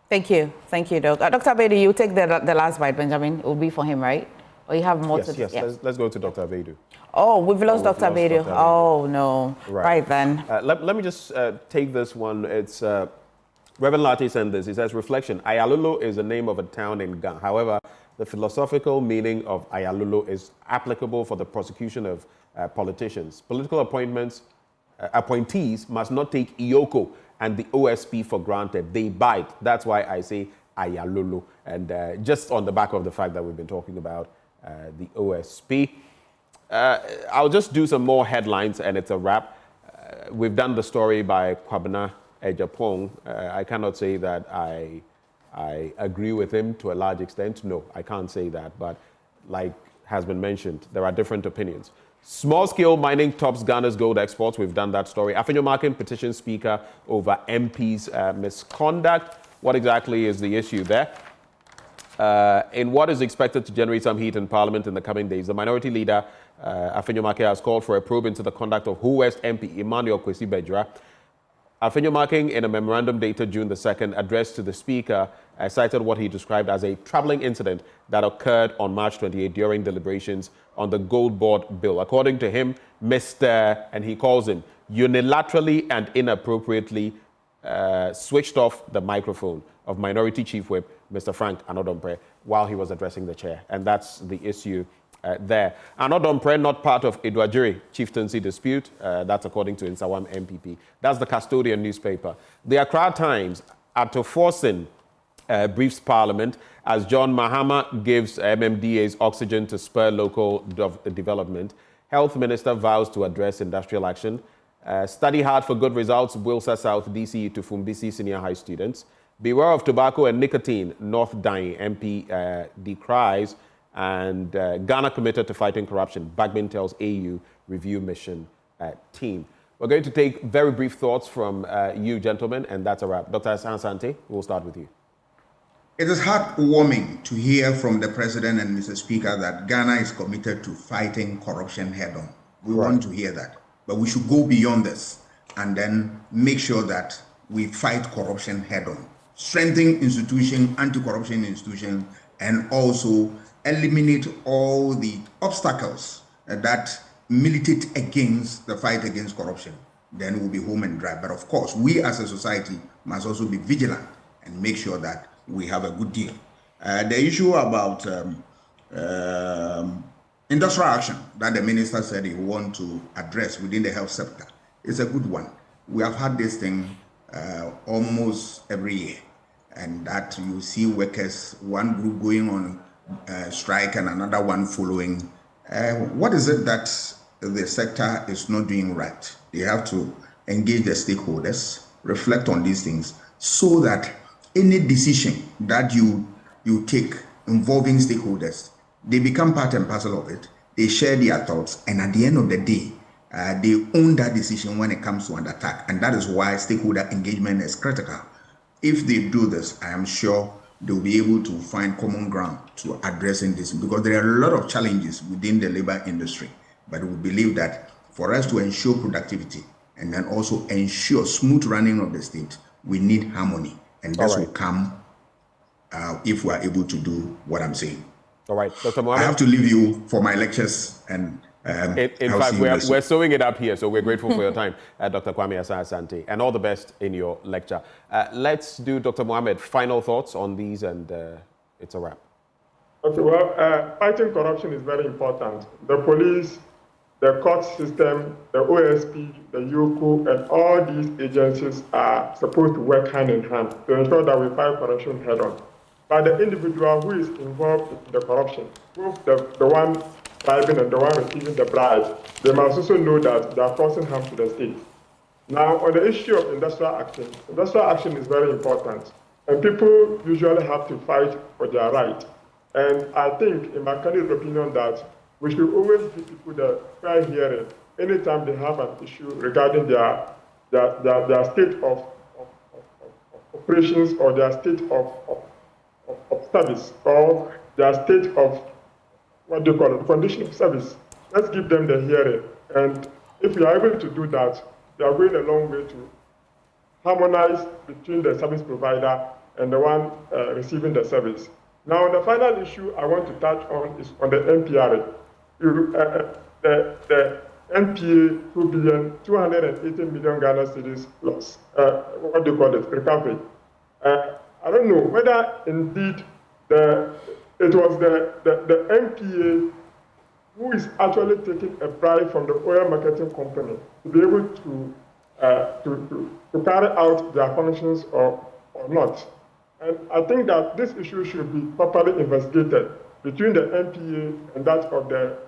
Thank you, Doc. Dr. Abedu, you take the last bite, Benjamin. It will be for him, right? Or you have more yes, to... Yes, yeah. Let's go to Dr. Abedu. Oh, we've lost Dr. Abedu. Oh, no. Right then. Let me just take this one. It's Reverend Latte sent this. He says, reflection. Ayalulu is the name of a town in Ghana. However, the philosophical meaning of Ayalulu is applicable for the prosecution of politicians. Political appointees must not take Iyoko and the OSP for granted. They bite. That's why I say Ayalulu. And just on the back of the fact that we've been talking about the OSP, I'll just do some more headlines and it's a wrap. We've done the story by Kwabena Ejapong. I cannot say that I agree with him to a large extent. No, I can't say that. But like has been mentioned, there are different opinions. Small-scale mining tops Ghana's gold exports. We've done that story. Afenyo Markin petitions Speaker over MP's misconduct. What exactly is the issue there? In what is expected to generate some heat in Parliament in the coming days, the Minority Leader, Afenyo Markin, has called for a probe into the conduct of Who West MP Emmanuel Kwesi Bejra. Afenyo Markin, in a memorandum dated June the 2nd, addressed to the Speaker, cited what he described as a troubling incident that occurred on March 28 during deliberations on the Gold Board bill. According to him, Mr. and he calls him, unilaterally and inappropriately switched off the microphone of Minority Chief Whip, Mr. Frank Anodompre, while he was addressing the chair. And that's the issue there. Anodompre, not part of Edwajiri chieftaincy dispute. That's according to Insawam MPP. That's the custodian newspaper. The Accra Times, Ato Forson briefs Parliament as John Mahama gives MMDA's oxygen to spur local development. Health Minister vows to address industrial action. Study hard for good results, Wilsa South DCE to Fumbisi Senior High students. Beware of tobacco and nicotine, North Dying MP decries. And Ghana committed to fighting corruption, Bagman tells AU review mission team. We're going to take very brief thoughts from you, gentlemen, and that's a wrap. Dr. Asante, we'll start with you. It is heartwarming to hear from the President and Mr. Speaker that Ghana is committed to fighting corruption head-on. We want to hear that. But we should go beyond this and then make sure that we fight corruption head-on. Strengthen institutions, anti-corruption institutions, and also eliminate all the obstacles that militate against the fight against corruption. Then we'll be home and dry. But of course, we as a society must also be vigilant and make sure that we have a good deal. The issue about industrial action that the minister said he wants to address within the health sector is a good one. We have had this thing almost every year, and that you see workers, one group going on strike and another one following. What is it that the sector is not doing right? They have to engage the stakeholders, reflect on these things, so that any decision that you take involving stakeholders, they become part and parcel of it. They share their thoughts, and at the end of the day, they own that decision when it comes to an attack. And that is why stakeholder engagement is critical. If they do this, I am sure they'll be able to find common ground to addressing this, because there are a lot of challenges within the labor industry. But we believe that for us to ensure productivity and then also ensure smooth running of the state, we need harmony. And this will come if we are able to do what I'm saying. All right, Dr. Mohammed. I have to leave you for my lectures, and in fact, we're sewing it up here, so we're grateful for your time, Dr. Kwame Asante, and all the best in your lecture. Let's do, Dr. Mohammed, final thoughts on these, and it's a wrap. Okay, well, fighting corruption is very important. The police, the court system, the OSP, the UCO, and all these agencies are supposed to work hand in hand to ensure that we fight corruption head on. But the individual who is involved in the corruption, both the one bribing and the one receiving the bribe, they must also know that they are causing harm to the state. Now, on the issue of industrial action is very important. And people usually have to fight for their right. And I think, in my candid opinion, that we should always give people the fair hearing anytime they have an issue regarding their state of operations or their state of service or their state of, what do you call it, condition of service. Let's give them the hearing. And If we are able to do that, we are going a long way to harmonize between the service provider and the one receiving the service. Now, the final issue I want to touch on is on the NPRA. The NPA 280 million Ghana cedis loss. What do you call it? Recovery. I don't know whether indeed it was the NPA who is actually taking a bribe from the oil marketing company to be able to carry out their functions or not. And I think that this issue should be properly investigated between the NPA and that of the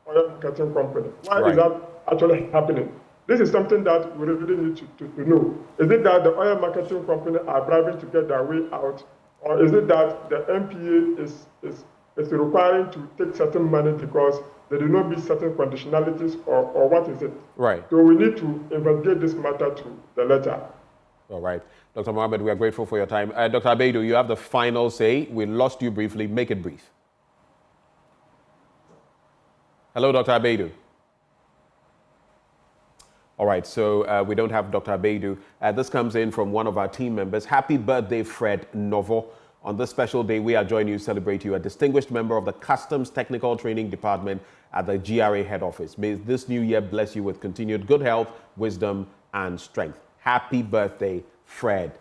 oil marketing company. Why is that actually happening? This is something that we really need to know. Is it that the oil marketing company are bribing to get their way out, or is it that the NPA is requiring to take certain money because they do not meet certain conditionalities, or what is it? Right. So we need to investigate this matter to the letter. All right. Dr. Mohammed, we are grateful for your time. Dr. Abeidu, you have the final say. We lost you briefly. Make it brief. Hello, Dr. Abeidu. All right, so we don't have Dr. Abeidu. This comes in from one of our team members. Happy birthday, Fred Novo. On this special day, we are joining you to celebrate you, a distinguished member of the Customs Technical Training Department at the GRA head office. May this new year bless you with continued good health, wisdom, and strength. Happy birthday, Fred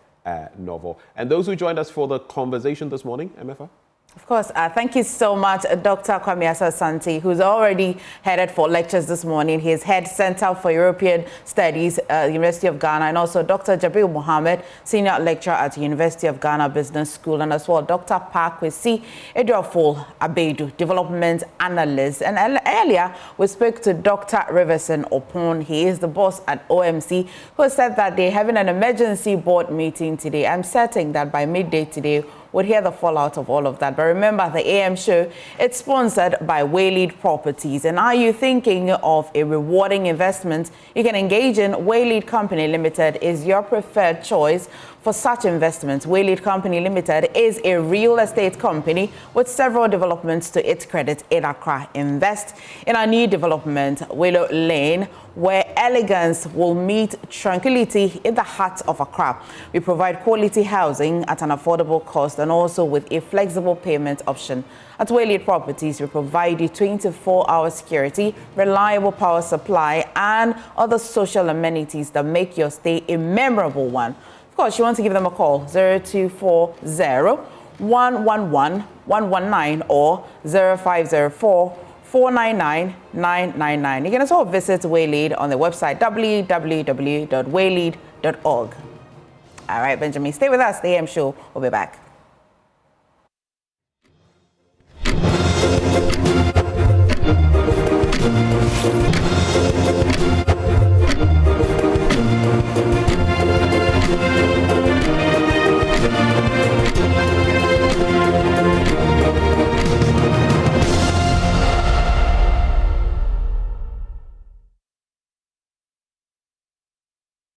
Novo. And those who joined us for the conversation this morning, MFR? Of course. Thank you so much, Dr. Kwame Asante, who's already headed for lectures this morning. He's head Center for European Studies, University of Ghana, and also Dr. Jabril Mohammed, senior lecturer at the University of Ghana Business School, and as well Dr. Pakwesi Eduafol Abeidu, development analyst. And earlier, we spoke to Dr. Riverson Opon. He is the boss at OMC, who said that they're having an emergency board meeting today. I'm certain that by midday today, we'll hear the fallout of all of that. But remember, the AM show, it's sponsored by Waylead Properties. And are you thinking of a rewarding investment? You can engage in Waylead Company Limited is your preferred choice for such investments. Waylead Company Limited is a real estate company with several developments to its credit in Accra. Invest in a new development, Willow Lane, where elegance will meet tranquility in the heart of Accra. We provide quality housing at an affordable cost and also with a flexible payment option. At Waylead Properties, we provide you 24-hour security, reliable power supply, and other social amenities that make your stay a memorable one. Of course, you want to give them a call, 0240-111-119 or 0504-499-999. You can also visit Waylead on the website www.waylead.org. All right, Benjamin, stay with us. The AM show will be back.